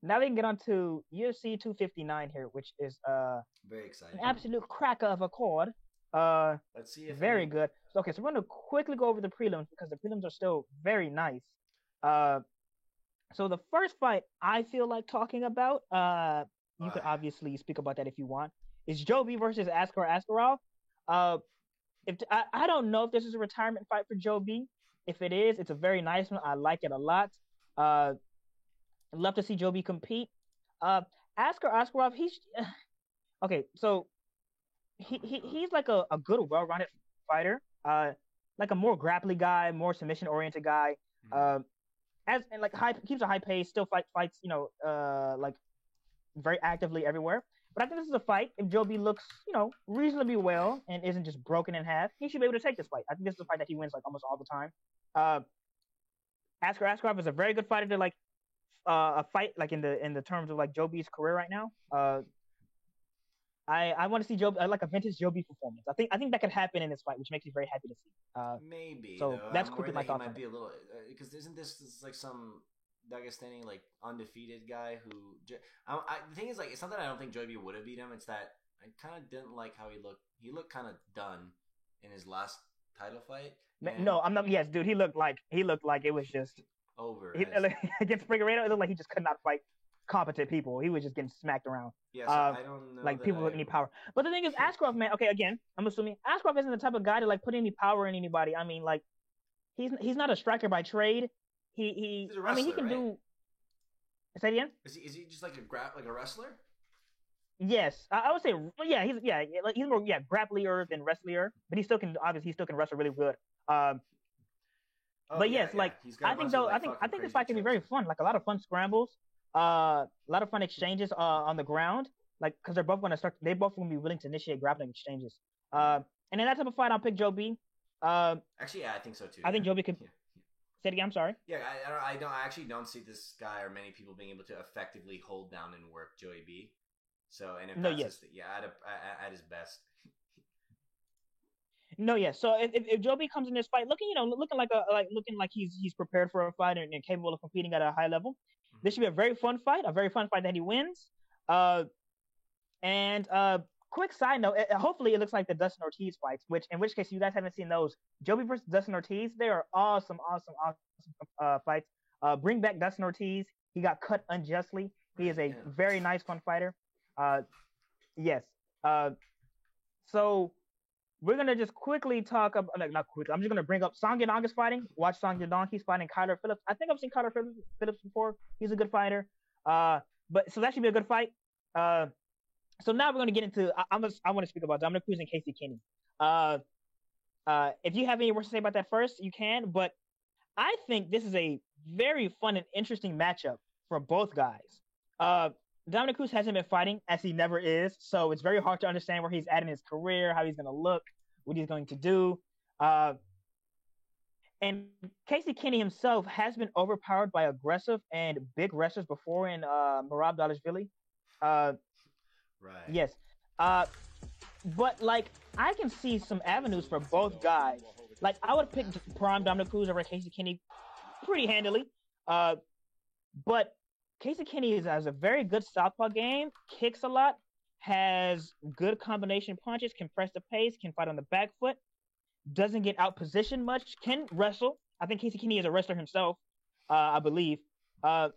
Now we can get on to UFC 259 here, which is very exciting, an absolute cracker of a card. Let's see if very good. Okay, so we're going to quickly go over the prelims because the prelims are still very nice. So the first fight I feel like talking about, you could obviously speak about that if you want, is Joe B versus Askar Askarov. I don't know if this is a retirement fight for Joe B. If it is, it's a very nice one. I like it a lot. I'd love to see Joe B compete. Askar Askarov, he's okay. So he's like a good, well-rounded fighter. Like a more grappling guy, more submission-oriented guy. Keeps a high pace, still fights, like very actively everywhere. But I think this is a fight. If Joe B looks, reasonably well and isn't just broken in half, he should be able to take this fight. I think this is a fight that he wins, like, almost all the time. Askar Askarov is a very good fighter to, like, a fight, like, in the terms of, like, Joe B's career right now. I want to see like a vintage Joe B performance. I think that could happen in this fight, which makes me very happy to see. Maybe. So that's quickly my thoughts. Might be a little, because isn't this like some Dagestani, like, undefeated guy who? The thing is, like, it's not that I don't think Joe B would have beat him. It's that I kind of didn't like how he looked. He looked kind of done in his last title fight. No, I'm not. Yes, dude, he looked like it was just over. Against Figueiredo, it looked like he just could not fight competent people. He was just getting smacked around. Yeah, so I don't know. Like, people with any power. But the thing is, Askarov, man. Okay, again, I'm assuming Askarov isn't the type of guy to, like, put any power in anybody. I mean, like, he's not a striker by trade. He's a wrestler, he can do. Say it again. Is he just like a wrestler? Yes, I would say. He's more grappler than wrestler, but he still can wrestle really good. But yes, like, I think this fight can be very fun. Like, a lot of fun scrambles, a lot of fun exchanges on the ground. Like, because they're both going to be willing to initiate grappling exchanges. And in that type of fight, I'll pick Joe B. Actually, yeah, I think so too. I think Joe B could. Yeah. Say it again. I'm sorry. Yeah, I actually don't see this guy or many people being able to effectively hold down and work Joey B. So, and if at his best. No, yes. So if Joe B comes in this fight looking like he's prepared for a fight and capable of competing at a high level, this should be a very fun fight that he wins. Quick side note, hopefully it looks like the Dustin Ortiz fights, in which case, if you guys haven't seen those, Joe B versus Dustin Ortiz, they are awesome fights. Bring back Dustin Ortiz. He got cut unjustly. He is a very nice, fun fighter. Yes. So we're gonna just quickly talk about, like, not quickly. I'm just gonna bring up Song Yadong is fighting. Watch Song Yadong. He's fighting Kyler Phillips. I think I've seen Kyler Phillips before. He's a good fighter. But so that should be a good fight. So now we're gonna get into. I want to speak about Dominick Cruz and Casey Kenny. If you have any words to say about that first, you can. But I think this is a very fun and interesting matchup for both guys. Dominick Cruz hasn't been fighting, as he never is, so it's very hard to understand where he's at in his career, how he's going to look, what he's going to do. And Casey Kenny himself has been overpowered by aggressive and big wrestlers before in Merab Dvalishvili. Right. Yes. But, like, I can see some avenues for both guys. Like, I would pick prime Dominick Cruz over Casey Kenny pretty handily. But Casey Kenny has a very good southpaw game, kicks a lot, has good combination punches, can press the pace, can fight on the back foot, doesn't get out positioned much, can wrestle. I think Casey Kenny is a wrestler himself, I believe. And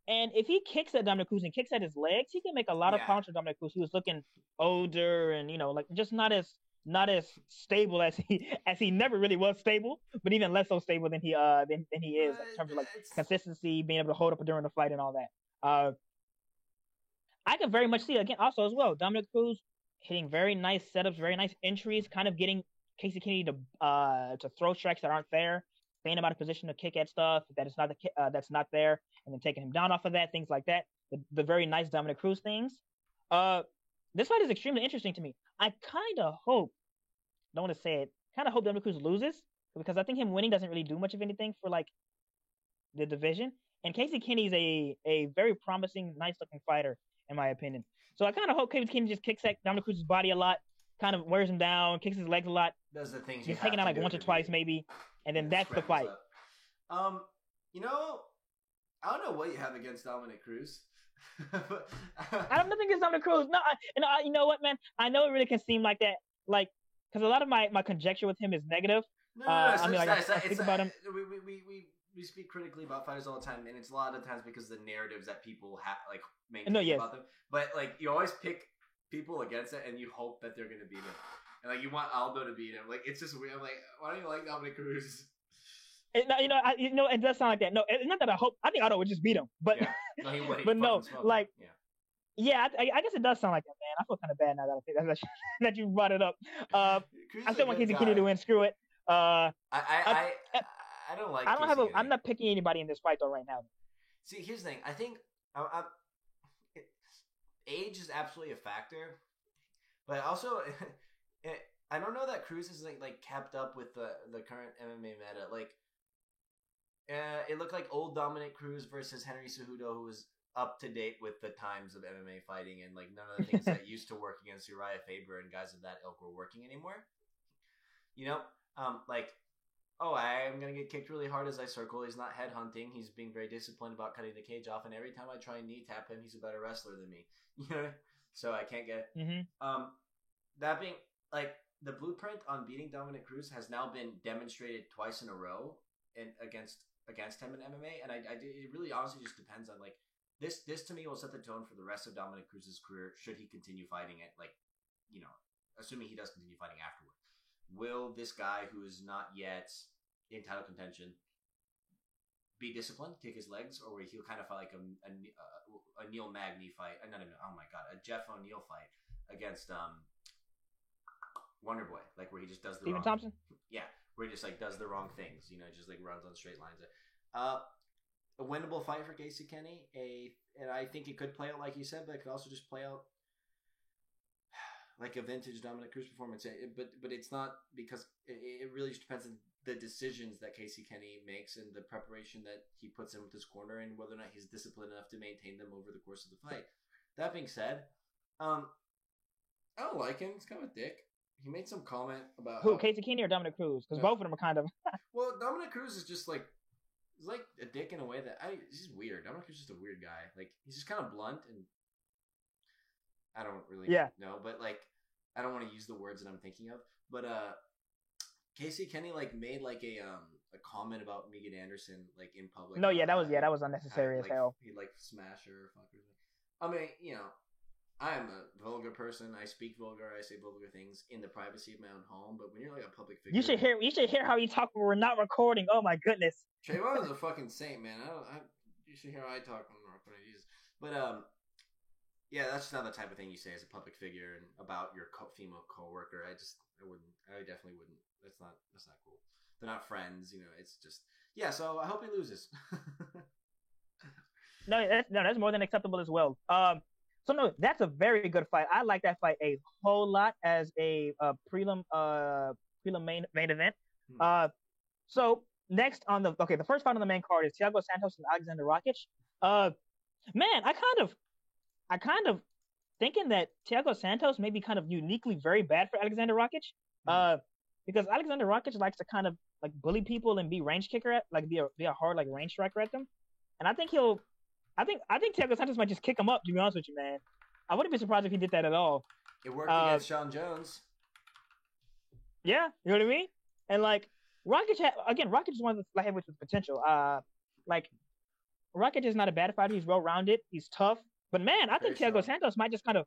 if he kicks at Dominick Cruz and kicks at his legs, he can make a lot of pounds for Dominick Cruz, who is looking older and, like, just not as stable as he never really was stable, but even less so stable than he is in terms of, like, consistency, being able to hold up during the fight and all that. I can very much see again also as well Dominick Cruz hitting very nice setups, very nice entries, kind of getting Casey Kenny to throw strikes that aren't there, staying him out of position to kick at stuff that's not there, and then taking him down off of that, things like that. The very nice Dominick Cruz things. This fight is extremely interesting to me. I kind of hope, don't want to say it, hope Dominick Cruz loses, because I think him winning doesn't really do much of anything for, like, the division. And Casey Kenny is a very promising, nice-looking fighter, in my opinion. So I kind of hope Casey Kenny just kicks at Dominick Cruz's body a lot, kind of wears him down, kicks his legs a lot. Does the things he's taken out, like, once or twice maybe, and then that's the fight. I don't know what you have against Dominick Cruz. I have nothing against Dominick Cruz. No, you know what, man? I know it really can seem like that, like, because a lot of my conjecture with him is negative. I think about him. We speak critically about fighters all the time, and it's a lot of times because of the narratives that people have, like, maintain about them. But, like, you always pick people against it, and you hope that they're going to beat him. And, like, you want Aldo to beat him. Like, it's just weird. I'm like, why don't you like Dominick Cruz? It does sound like that. No, it's not that I hope. I think Aldo would just beat him, but but no, like, I guess it does sound like that, man. I feel kind of bad now that you brought it up. I still want Casey Kenny to win. Screw it. I don't like. I'm not picking anybody in this fight though right now. See, here's the thing. I think age is absolutely a factor, but also I don't know that Cruz is like kept up with the current MMA meta. Like, it looked like old Dominick Cruz versus Henry Cejudo, who was up to date with the times of MMA fighting, and, like, none of the things that used to work against Uriah Faber and guys of that ilk were working anymore. Like, I'm gonna get kicked really hard as I circle. He's not head hunting. He's being very disciplined about cutting the cage off, and every time I try and knee tap him, he's a better wrestler than me. So I can't get. That being, like, the blueprint on beating Dominick Cruz has now been demonstrated twice in a row, and against him in MMA, and it really honestly just depends on, like, this to me will set the tone for the rest of Dominick Cruz's career should he continue fighting it, like, assuming he does continue fighting afterward. Will this guy who is not yet in title contention be disciplined, kick his legs, or will he kind of fight like a Neil Magny fight? A Jeff O'Neill fight against Wonder Boy, like, where he just does the Stephen Thompson? Yeah, where he just, like, does the wrong things, just, like, runs on straight lines. A winnable fight for Casey Kenny, and I think it could play out like you said, but it could also just play out like a vintage Dominick Cruz performance. But it's not, because it really just depends on the decisions that Casey Kenny makes and the preparation that he puts in with his corner, and whether or not he's disciplined enough to maintain them over the course of the fight. That being said, I don't like him. He's kind of a dick. He made some comment about Casey Kenny or Dominick Cruz? Because both of them are kind of. Well, Dominick Cruz is just like, he's like a dick in a way that he's just weird. Dominick Cruz is just a weird guy. Like, he's just kind of blunt, and I don't really know, but, like, I don't want to use the words that I'm thinking of. But Casey Kenny, like, made like a comment about Megan Anderson, like, in public. No, that was unnecessary as hell. He'd, like, smash her or fuck her. I mean, I am a vulgar person. I speak vulgar. I say vulgar things in the privacy of my own home. But when you're like a public figure, You should hear how you talk when we're not recording. Oh my goodness. Trayvon is a fucking saint, man. You should hear how I talk when we're recording. Jesus. But yeah, that's just not the type of thing you say as a public figure and about your female coworker. I definitely wouldn't. That's not cool. They're not friends, you know. It's just yeah. So I hope he loses. No, that's more than acceptable as well. So no, that's a very good fight. I like that fight a whole lot as a prelim main event. So next on the first fight on the main card is Thiago Santos and Alexander Rakic. Man, I kind of thinking that Thiago Santos may be kind of uniquely very bad for Alexander Rakic. Because Alexander Rakic likes to kind of like bully people and be range kicker at like be a hard like range striker at them. And I think Thiago Santos might just kick him up, to be honest with you, man. I wouldn't be surprised if he did that at all. It worked against Sean Jones. Yeah, you know what I mean? And like Rakic is one of the light heavyweights with potential. Like Rakic is not a bad fighter. He's well rounded. He's tough. But man, I think Thiago Santos might just kind of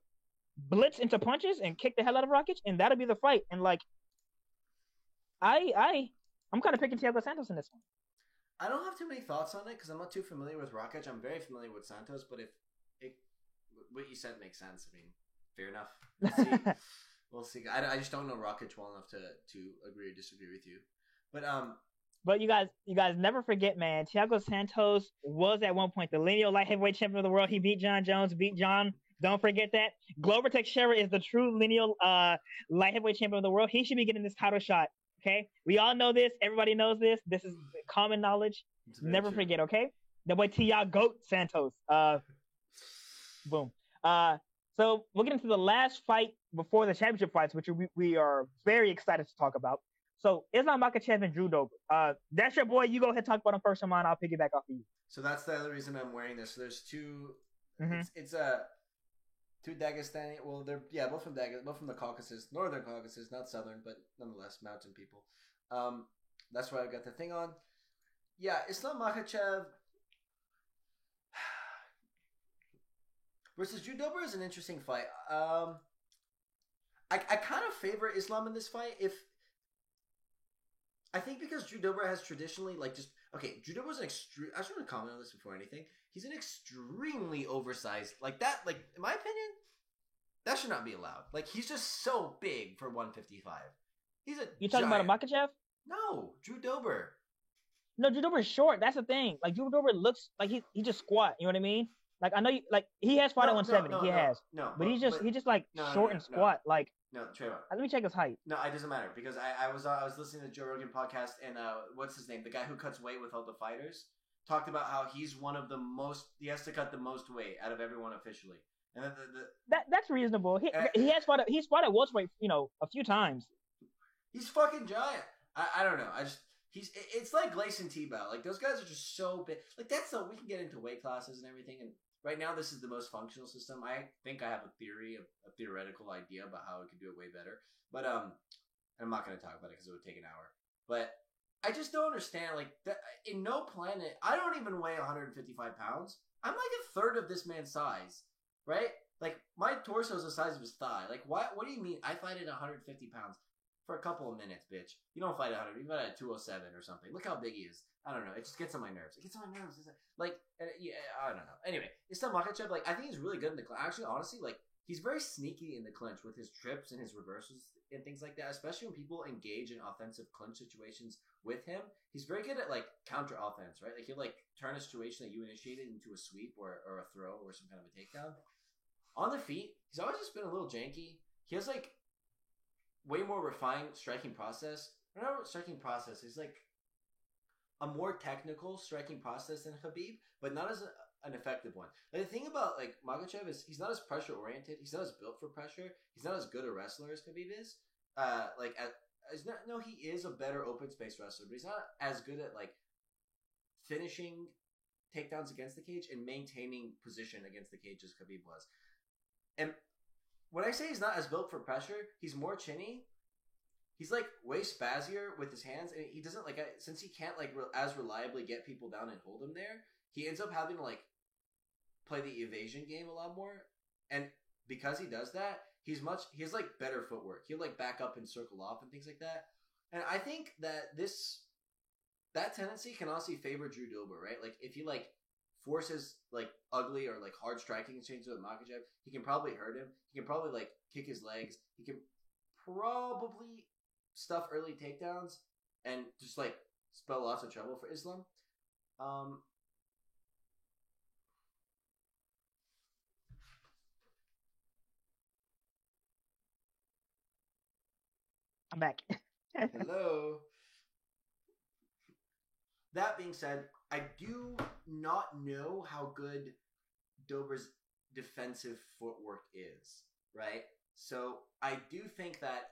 blitz into punches and kick the hell out of Rakic, and that'll be the fight. And like, I'm kind of picking Thiago Santos in this one. I don't have too many thoughts on it because I'm not too familiar with Rakic. I'm very familiar with Santos, but if what you said makes sense, I mean, fair enough. We'll see. I just don't know Rakic well enough to agree or disagree with you. But you guys never forget, man. Thiago Santos was at one point the lineal light heavyweight champion of the world. He beat John Jones, Don't forget that. Glover Teixeira is the true lineal light heavyweight champion of the world. He should be getting this title shot. Okay, we all know this. Everybody knows this. This is common knowledge. Never forget. Okay, the boy Thiago Santos. Boom. So we'll get into the last fight before the championship fights, which we are very excited to talk about. So Islam Makhachev and Drew Dober. That's your boy. You go ahead and talk about him first, and mine. I'll piggyback off of you. So that's the other reason I'm wearing this. So there's two. Mm-hmm. It's two Dagestani. Well, they're both from the Caucasus, northern Caucasus, not southern, but nonetheless mountain people. That's why I've got the thing on. Yeah, Islam Makhachev versus Drew Dober is an interesting fight. I kind of favor Islam in this fight. I think because Drew Dober has traditionally Drew Dober's an extreme. I just want to comment on this before anything. He's an extremely oversized, like that. Like in my opinion, that should not be allowed. Like he's just so big for 155. You talking about a Makhachev? No, Drew Dober. No, Drew Dober is short. That's the thing. Like Drew Dober looks like he just squat. You know what I mean? Like I know he has fought at 170. But he's just short and squat. Like no, Trayvon. Let me check his height. No, it doesn't matter because I was listening to Joe Rogan podcast and what's his name? The guy who cuts weight with all the fighters talked about how he's one of the most. He has to cut the most weight out of everyone officially. And that's reasonable. He's fought at welterweight, a few times. He's fucking giant. I don't know. It's like Gleison Tebow. Like those guys are just so big. Like we can get into weight classes and everything. And right now, this is the most functional system. I think I have a theoretical idea about how it could do it way better. But I'm not going to talk about it because it would take an hour. But I just don't understand. Like in no planet, I don't even weigh 155 pounds. I'm like a third of this man's size, right? Like my torso is the size of his thigh. Like what do you mean? I fight at 150 pounds. For a couple of minutes, bitch. You don't fight at 100. You fight at 207 or something. Look how big he is. I don't know. It just gets on my nerves. I don't know. Anyway, Islam Makhachev, I think he's really good in the clinch. Actually, honestly, he's very sneaky in the clinch with his trips and his reversals and things like that, especially when people engage in offensive clinch situations with him. He's very good at, counter offense, right? He'll, turn a situation that you initiated into a sweep or a throw or some kind of a takedown. On the feet, he's always just been a little janky. He has, way more refined striking process. Striking process is a more technical striking process than Khabib, but not as an effective one. The thing about Makhachev is he's not as pressure oriented. He's not as built for pressure. He's not as good a wrestler as Khabib is. He is a better open space wrestler, but he's not as good at finishing takedowns against the cage and maintaining position against the cage as Khabib was. And when I say he's not as built for pressure, he's more chinny. He's way spazzier with his hands, and he doesn't since he can't as reliably get people down and hold them there. He ends up having to play the evasion game a lot more. And because he does that, he has like better footwork. He'll like back up and circle off and things like that. And I think that that tendency can honestly favor Drew Dober, right? Like if he like forces like ugly or like hard striking exchanges with Makhachev, he can probably hurt him. He can probably like kick his legs. He can probably stuff early takedowns and just like spell lots of trouble for Islam. I'm back. Hello. That being said, I do not know how good Dober's defensive footwork is, right? So I do think that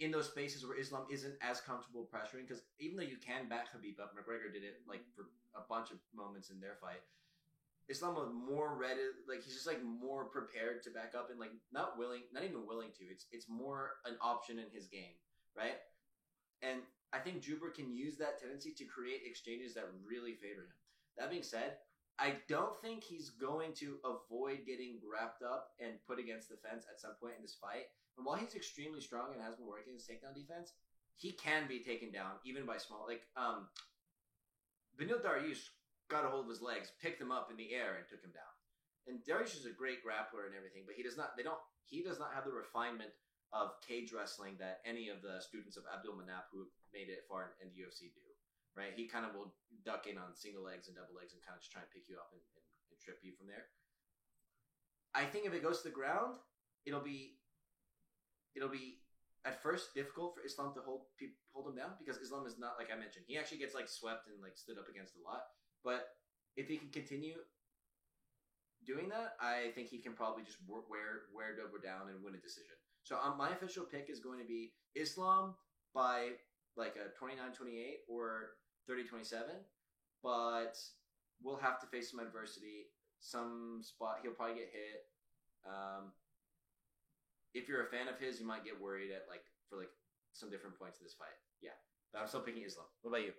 in those spaces where Islam isn't as comfortable pressuring, because even though you can back Khabib up, McGregor did it like for a bunch of moments in their fight. Islam was more ready, like he's just like more prepared to back up and like not even willing to. It's more an option in his game, right? And I think Juber can use that tendency to create exchanges that really favor him. That being said, I don't think he's going to avoid getting wrapped up and put against the fence at some point in this fight. And while he's extremely strong and has been working his takedown defense, he can be taken down even by small. Like Beneil Dariush got a hold of his legs, picked him up in the air, and took him down. And Dariush is a great grappler and everything, but he does not have the refinement of cage wrestling that any of the students of Abdul Manap who have made it far in the UFC do. Right? He kind of will duck in on single legs and double legs and kind of just try and pick you up and trip you from there. I think if it goes to the ground, it'll be at first difficult for Islam to hold him down because Islam is not, like I mentioned, he actually gets like swept and like stood up against a lot. But if he can continue doing that, I think he can probably just wear Dober down and win a decision. So my official pick is going to be Islam by like a 29-28 or 30-27, but we'll have to face some adversity. Some spot he'll probably get hit. If you're a fan of his, you might get worried at for some different points in this fight. Yeah, but I'm still picking Islam. What about you?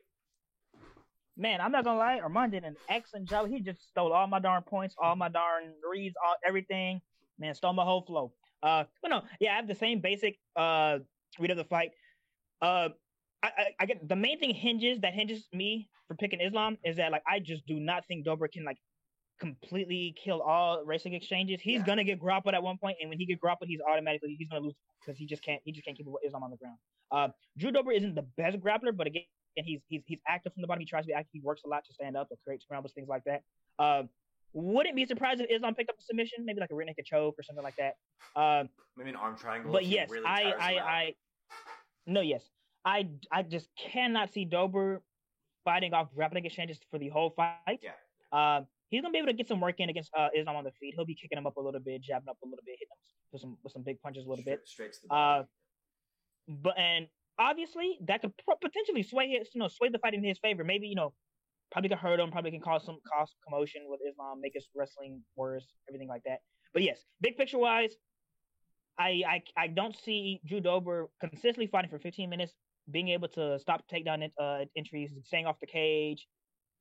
Man, I'm not gonna lie. Armand did an excellent job. He just stole all my darn points, all my darn reads, everything. Man, stole my whole flow. But no, yeah, I have the same basic read of the fight. I get the main thing hinges me for picking Islam is that like I just do not think Dober can like completely kill all racing exchanges. He's gonna get grappled at one point, and when he gets grappled, he's gonna lose because he just can't keep Islam on the ground. Drew Dober isn't the best grappler, but again, he's active from the bottom. He tries to be active. He works a lot to stand up or create scrambles, things like that. Wouldn't be surprised if Islam picked up a submission, maybe like a rear naked choke or something like that. Maybe an arm triangle. But yes, really I just cannot see Dober fighting off grappling exchanges for the whole fight. Yeah. He's gonna be able to get some work in against Islam on the feet. He'll be kicking him up a little bit, jabbing up a little bit, hitting him with some big punches a little bit. Straight to the body. And obviously that could potentially sway the fight in his favor. Maybe probably could hurt him, probably can cause commotion with Islam, make his wrestling worse, everything like that. But yes, big picture wise, I don't see Drew Dober consistently fighting for 15 minutes, being able to stop takedown entries, staying off the cage,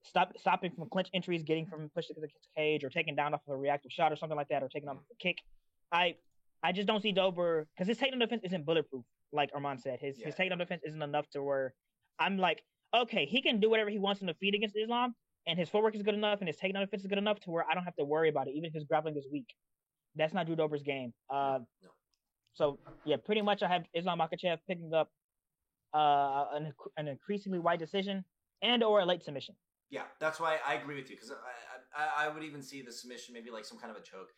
stopping from clinch entries, getting from pushed to the cage, or taking down off of a reactive shot or something like that, or taking off a kick. I just don't see Dober because his takedown defense isn't bulletproof, like Armand said. His takedown defense isn't enough to where I'm like, okay, he can do whatever he wants in the feet against Islam, and his footwork is good enough, and his takedown defense is good enough to where I don't have to worry about it, even if his grappling is weak. That's not Drew Dober's game. No. So yeah, pretty much I have Islam Makhachev picking up an increasingly wide decision and or a late submission. Yeah, that's why I agree with you because I would even see the submission maybe like some kind of a choke.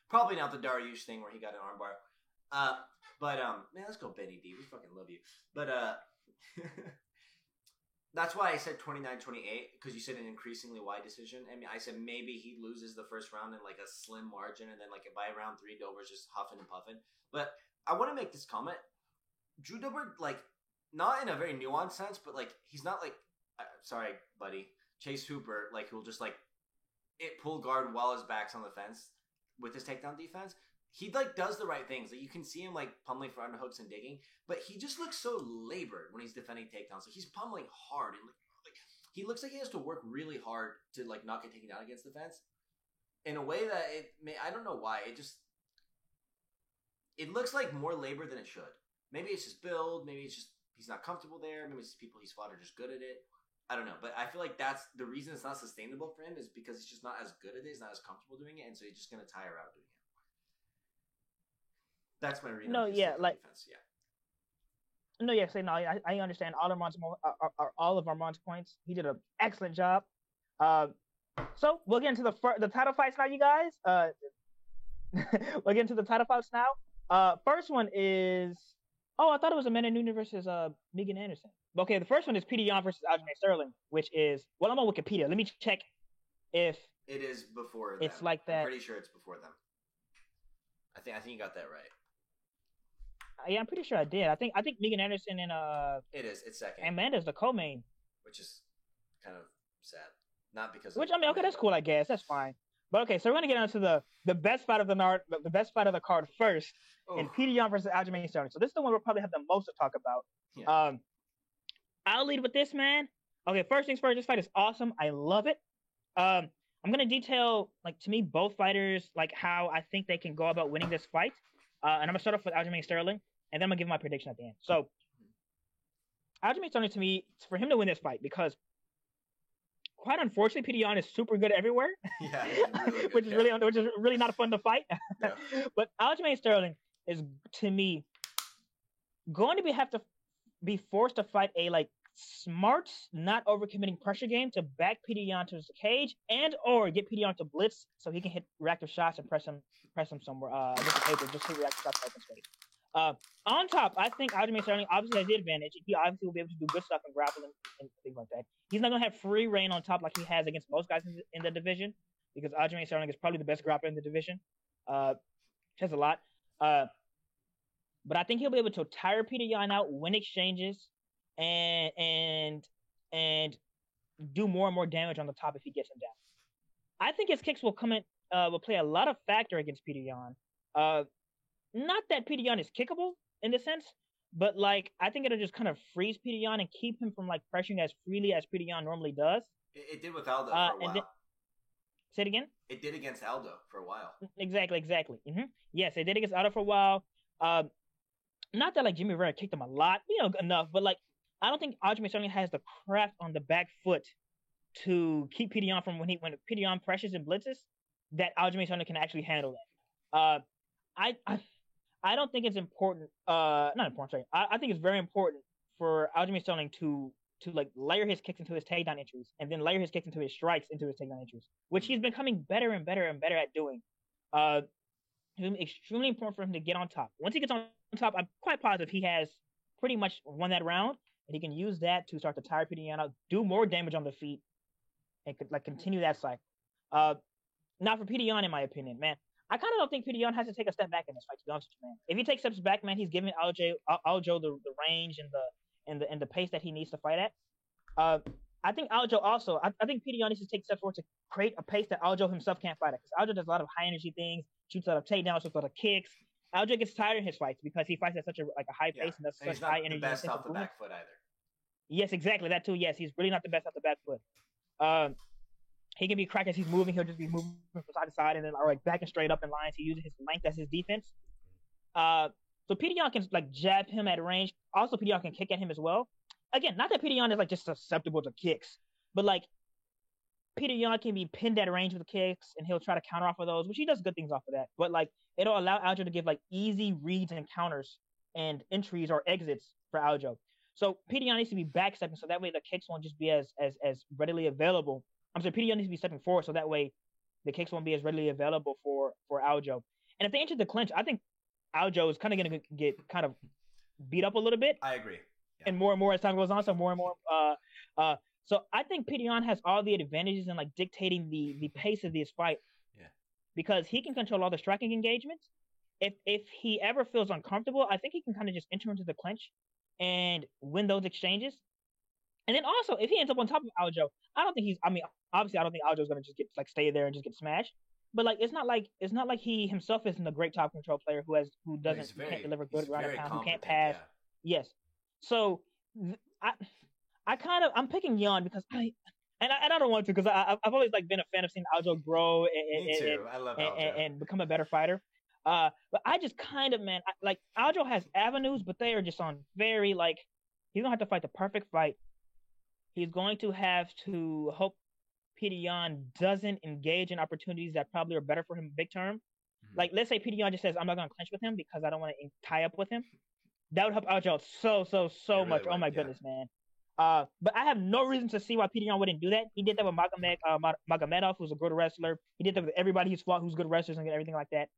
Probably not the Dariush thing where he got an armbar. But man, let's go Benny D. We fucking love you. But that's why I said 29-28 because you said an increasingly wide decision. I mean, I said maybe he loses the first round in like a slim margin, and then like by round 3, Dober's just huffing and puffing. But I want to make this comment: Drew Dober, like, not in a very nuanced sense, but like he's not like, sorry, buddy, Chase Hooper, like who'll just like pull guard while his back's on the fence with his takedown defense. He like does the right things. Like you can see him like pummeling for underhooks and digging, but he just looks so labored when he's defending takedowns. Like he's pummeling hard and like he looks like he has to work really hard to like not get taken down against the fence in a way that I don't know why. it looks like more labor than it should. Maybe it's just build. Maybe it's just he's not comfortable there. Maybe it's people he's fought are just good at it. I don't know, but I feel like that's the reason it's not sustainable for him is because he's just not as good at it. He's not as comfortable doing it, and so he's just going to tire out doing it. That's my read. No, yeah, like defense. Yeah. No, yeah, no, I understand all of Armand's points. He did an excellent job. So we'll get into the title fights now, you guys. We'll get into the title fights now. First one is I thought it was Amanda Nunes versus Megan Anderson. Okay, the first one is Petr Yan versus Aljamain Sterling, which is I'm on Wikipedia. Let me check if it is before. It's them. like that. I'm pretty sure it's before them. I think you got that right. Yeah, I'm pretty sure I did. I think Megan Anderson and It is. It's second. Amanda's the co-main, which is kind of sad. Not because. Which I mean, okay, that's cool. I guess that's fine. But okay, so we're gonna get into the best fight of the best fight of the card first, and Petr Yan versus Aljamain Sterling. So this is the one we'll probably have the most to talk about. Yeah. I'll lead with this, man. Okay, first things first. This fight is awesome. I love it. I'm gonna detail to me both fighters how I think they can go about winning this fight. And I'm gonna start off with Aljamain Sterling, and then I'm gonna give my prediction at the end. So, Aljamain Sterling, to me, it's for him to win this fight because, quite unfortunately, Petr Yan is super good everywhere. Yeah, really good, which is really not fun to fight. Yeah. But Aljamain Sterling is, to me, going to have to be forced to fight a smart, not overcommitting pressure game to back Petr Yan to the cage or get Petr Yan to blitz so he can hit reactive shots and press him somewhere against the paper, just hit reactive shots open space. On top, I think Aljamain Sterling obviously has the advantage. He obviously will be able to do good stuff in grappling and things like that. He's not going to have free reign on top like he has against most guys in the division because Aljamain Sterling is probably the best grappler in the division. Has a lot. But I think he'll be able to tire Petr Yan out, win exchanges, and do more and more damage on the top if he gets him down. I think his kicks will will play a lot of factor against Petr Yan. Not that Petr Yan is kickable in the sense, but I think it'll just kind of freeze Petr Yan and keep him from pressuring as freely as Petr Yan normally does. It did with Aldo for a while. Say it again? It did against Aldo for a while. Exactly. Mm-hmm. Yes, it did against Aldo for a while. Not that Jimmy Rivera kicked him a lot, enough, but I don't think Aljamain Sterling has the craft on the back foot to keep Petr Yan from when Petr Yan pressures and blitzes that Aljamain Sterling can actually handle that. I don't think it's important. Not important. Sorry. I think it's very important for Aljamain Sterling to layer his kicks into his takedown entries and then layer his kicks into his strikes into his takedown entries, which he's becoming better and better and better at doing. It's extremely important for him to get on top. Once he gets on top, I'm quite positive he has pretty much won that round, and he can use that to start to tire Petr Yan out, do more damage on the feet, and continue that cycle. Now for Petr Yan, in my opinion, man, I kind of don't think Petr Yan has to take a step back in this fight. To be honest with you, man, if he takes steps back, man, he's giving Aljo the range and the pace that he needs to fight at. I think Aljo also. I think Petr Yan needs to take steps forward to create a pace that Aljo himself can't fight at. Because Aljo does a lot of high energy things, shoots a lot of takedowns, shoots a lot of kicks. Aljo gets tired in his fights because he fights at such a high pace and that's such high energy. He's not the best off the back foot either. Yes, exactly that too. Yes, he's really not the best off the back foot. He can be cracked as he's moving. He'll just be moving from side to side and then backing straight up in lines. He uses his length as his defense. So Petr Yan can jab him at range. Also, Petr Yan can kick at him as well. Again, not that Petr Yan is just susceptible to kicks, but Petr Yan can be pinned at range with the kicks, and he'll try to counter off of those, which he does good things off of that. But it'll allow Aljo to give easy reads and counters and entries or exits for Aljo. So Petr Yan needs to be backstepping, so that way the kicks won't just be as readily available. I'm sorry, Petr Yan needs to be stepping forward, so that way the kicks won't be as readily available for Aljo. And if they enter the clinch, I think Aljo is kind of going to get kind of beat up a little bit. I agree. Yeah. And more and more as time goes on, so more and more. So I think Petr Yan has all the advantages in dictating the pace of this fight. Yeah. Because he can control all the striking engagements. If he ever feels uncomfortable, I think he can kind of just enter into the clinch and win those exchanges. And then also, if he ends up on top of Aljo, I don't think obviously I don't think Aljo's going to just get stay there and just get smashed. But it's not like he himself isn't a great top control player who can't deliver good ground and pound, who can't pass. Yeah. Yes. So I'm picking Yan because I don't want to because I've always been a fan of seeing Aljo grow Me too. I love Aljo. and become a better fighter. But I just kind of, man, like Aljo has avenues, but they are just on very like he's gonna have to fight the perfect fight. He's going to have to hope Petr Yan doesn't engage in opportunities that probably are better for him big term. Like, let's say Petr Yan just says, I'm not going to clinch with him because I don't want to tie up with him. That would help Aljo out so much. Oh my goodness, man. But I have no reason to see why Petr Yan wouldn't do that. He did that with Magomedov, who's a good wrestler. He did that with everybody he's fought who's good wrestlers and everything like that.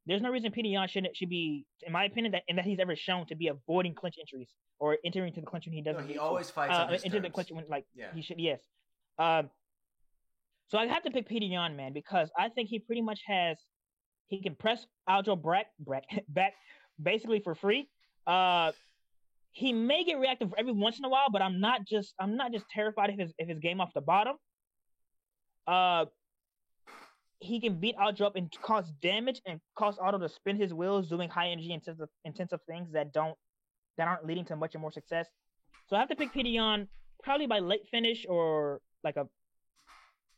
There's no reason Petr Yan should be, in my opinion, that he's ever shown to be avoiding clinch entries or entering into the clinch when he doesn't. No, he always fights on his into terms. the clinch when he should. Yes. So I have to pick Petr Yan, man, because I think he pretty much has. He can press Aljo back basically for free. He may get reactive every once in a while, but I'm not just terrified of his game off the bottom. He can beat Aljo up and cause damage and cause Aljo to spin his wheels doing high energy intensive things that aren't leading to much more success. So I have to pick Petr Yan probably by late finish or like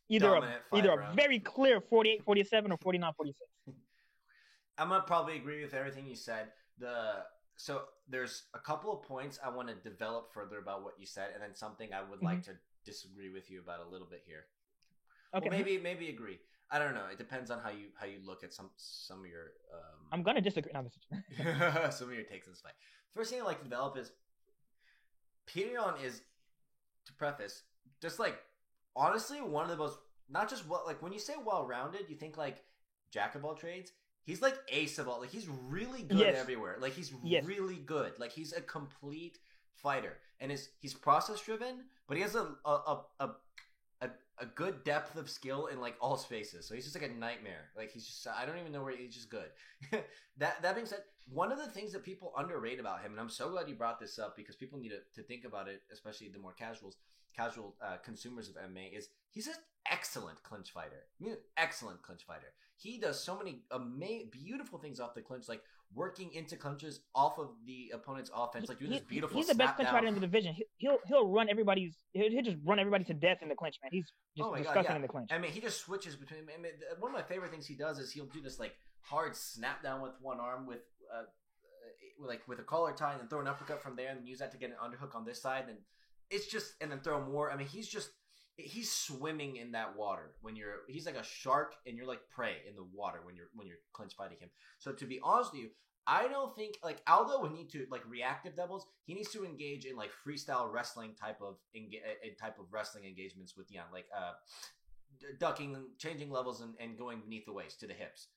either a very clear 48-47 or 49-46. I'm gonna probably agree with everything you said. So there's a couple of points I want to develop further about what you said, and then something I would like to disagree with you about a little bit here. Okay, well, maybe agree. I don't know. It depends on how you look at some of your. I'm gonna disagree. No, some of your takes on this fight. First thing I like to develop is Petr Yan is, to preface, just like honestly one of the most, not just when you say well-rounded, you think like jack of all trades. He's like ace of all. Like he's really good everywhere. Like he's really good. Like he's a complete fighter, and he's process driven, but he has a good depth of skill in like all spaces. So he's just like a nightmare. Like he's just, I don't even know where he's just good. That being said, one of the things that people underrate about him, and I'm so glad you brought this up because people need to think about it, especially the more casual consumers of MMA, is he's an excellent clinch fighter. Excellent clinch fighter. He does so many beautiful things off the clinch, like working into clinches off of the opponent's offense, like doing this beautiful. He's the best clinch fighter in the division. He'll run everybody. He'll just run everybody to death in the clinch, man. He's just disgusting in the clinch. I mean, he just switches between. I mean, one of my favorite things he does is he'll do this like hard snap down with one arm with a collar tie, and then throw an uppercut from there, and use that to get an underhook on this side, and it's just, and then throw more. I mean, he's swimming in that water he's like a shark and you're like prey in the water when you're clinch fighting him. So to be honest with you, I don't think like Aldo would need to like reactive doubles. He needs to engage in like freestyle wrestling type of wrestling engagements with Yan, like ducking, changing levels, and going beneath the waist to the hips.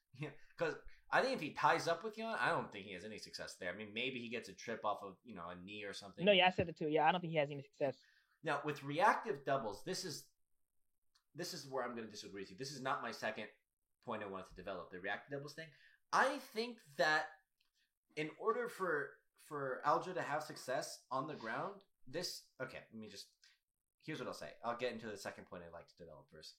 Because I think if he ties up with Yan, I don't think he has any success there. I mean, maybe he gets a trip off of a knee or something. No, yeah, I said it too. Yeah, I don't think he has any success. Now, with reactive doubles, this is where I'm going to disagree with you. This is not my second point I wanted to develop, the reactive doubles thing. I think that in order for Aljo to have success on the ground, here's what I'll say. I'll get into the second point I'd like to develop first.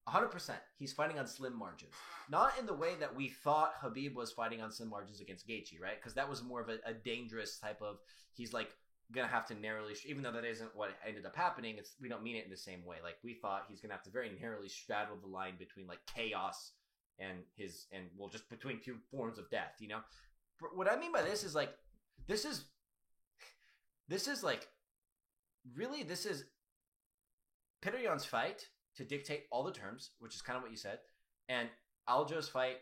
100%, he's fighting on slim margins. Not in the way that we thought Khabib was fighting on slim margins against Gaethje, right? Because that was more of a dangerous type of, he's like, gonna have to narrowly, even though that isn't what ended up happening, we don't mean it in the same way. Like we thought he's gonna have to very narrowly straddle the line between like chaos and just between two forms of death, But what I mean by this is like this is Petr Yan's fight to dictate all the terms, which is kind of what you said, and Aljo's fight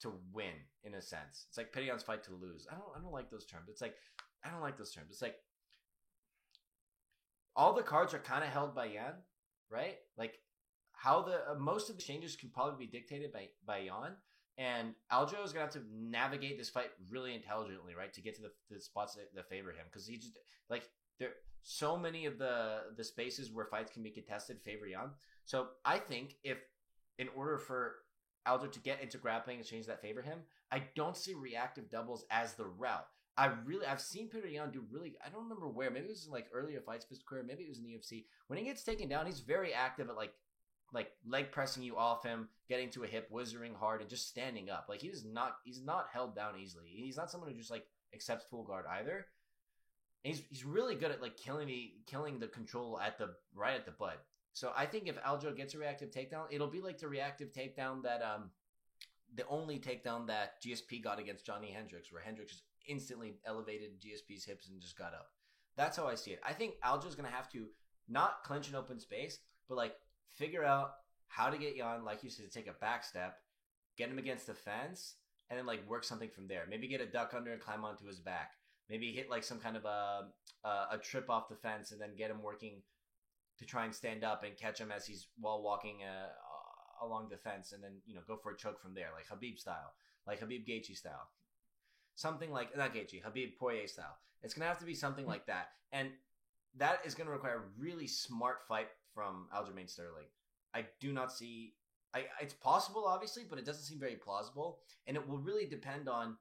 to win in a sense. It's like Petr Yan's fight to lose. I don't like those terms. It's like I don't like those terms. It's like all the cards are kind of held by Yan, right? Like how the most of the changes can probably be dictated by Yan, and Aljo is gonna have to navigate this fight really intelligently, right, to get to the spots that favor him, because he just like there so many of the spaces where fights can be contested favor Yan. So I think if in order for Aljo to get into grappling and change that favor him, I don't see reactive doubles as the route. I've seen Petr Yan do really, I don't remember where, maybe it was in like earlier fights of his career, maybe it was in the UFC. When he gets taken down, he's very active at like leg pressing you off him, getting to a hip, whizzing hard, and just standing up. Like he's not held down easily. He's not someone who just like accepts full guard either. And he's really good at like killing the control right at the butt. So I think if Aljo gets a reactive takedown, it'll be like the reactive takedown that the only takedown that GSP got against Johnny Hendricks, where Hendricks just instantly elevated GSP's hips and just got up. That's how I see it. I think Aljo's going to have to not clinch an open space, but like figure out how to get Jan, like you said, to take a back step, get him against the fence, and then like work something from there. Maybe get a duck under and climb onto his back. Maybe hit like some kind of a trip off the fence and then get him working to try and stand up and catch him as he's while walking along the fence, and then go for a choke from there, like Khabib style, like Khabib Gaethje style, something like not Gaethje, Khabib Poirier style. It's gonna have to be something like that, and that is gonna require a really smart fight from Aljamain Sterling. I do not see. It's possible, obviously, but it doesn't seem very plausible, and it will really depend on.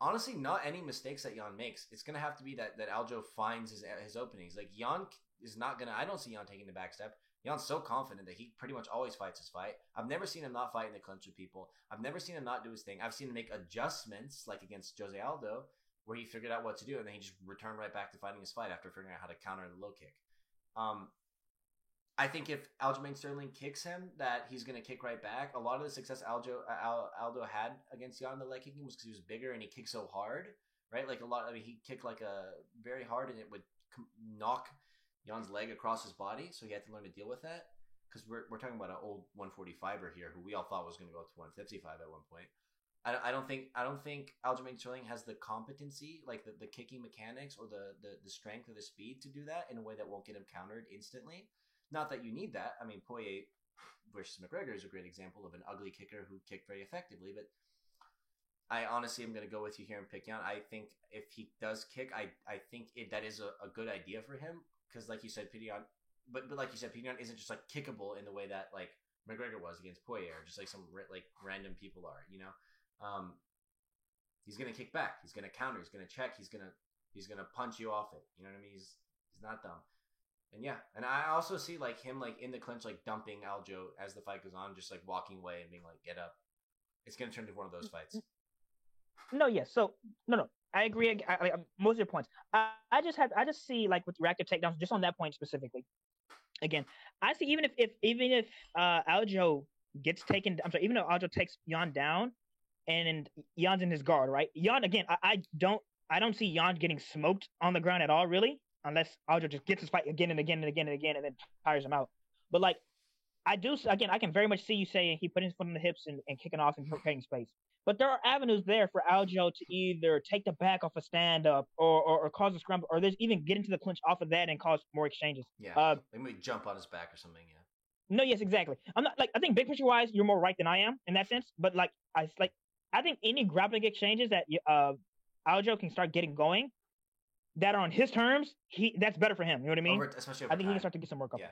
Honestly, not any mistakes that Jan makes. It's gonna have to be that Aljo finds his openings. Like Jan is not gonna. I don't see Jan taking the back step. Jan's so confident that he pretty much always fights his fight. I've never seen him not fight in the clinch with people. I've never seen him not do his thing. I've seen him make adjustments, like against Jose Aldo, where he figured out what to do, and then he just returned right back to fighting his fight after figuring out how to counter the low kick. I think if Aljamain Sterling kicks him, that he's going to kick right back. A lot of the success Aldo had against Jan in the leg kicking was because he was bigger and he kicked so hard, right? Like he kicked like a very hard, and it would knock Jan's leg across his body, so he had to learn to deal with that. Because we're talking about an old 145er here, who we all thought was going to go up to 155 at one point. I don't think Aljamain Sterling has the competency, like the kicking mechanics or the strength or the speed to do that in a way that won't get him countered instantly. Not that you need that. I mean, Poirier versus McGregor is a great example of an ugly kicker who kicked very effectively. But I honestly am going to go with you here and pick Jan. I think if he does kick, I think that is a good idea for him. Because like you said, Petr Yan, but like you said, Petr Yan isn't just like kickable in the way that like McGregor was against Poirier, just like some like random people are, He's gonna kick back, he's gonna counter, he's gonna check, he's gonna punch you off it. You know what I mean? He's not dumb. And yeah, and I also see like him like in the clinch, like dumping Aljo as the fight goes on, just like walking away and being like, "Get up." It's gonna turn into one of those fights. No, yes. So no. I agree. Most of your points. I just see like with reactive takedowns, just on that point specifically. Again, I see even if Aljo gets taken, I'm sorry, even if Aljo takes Jan down, and Jan's in his guard, right? Jan again, I don't see Jan getting smoked on the ground at all, really, unless Aljo just gets his fight again and again and again and again, and then tires him out. But like, I can very much see you saying he put his foot on the hips and kicking off and creating space. But there are avenues there for Aljo to either take the back off a stand-up or cause a scramble, or there's even get into the clinch off of that and cause more exchanges. Yeah, maybe jump on his back or something, yeah. No, yes, exactly. I'm not like I think big picture-wise, you're more right than I am in that sense. But like I think any grappling exchanges that Aljo can start getting going that are on his terms, that's better for him. You know what I mean? Especially I think he can start to get some work up. Yeah.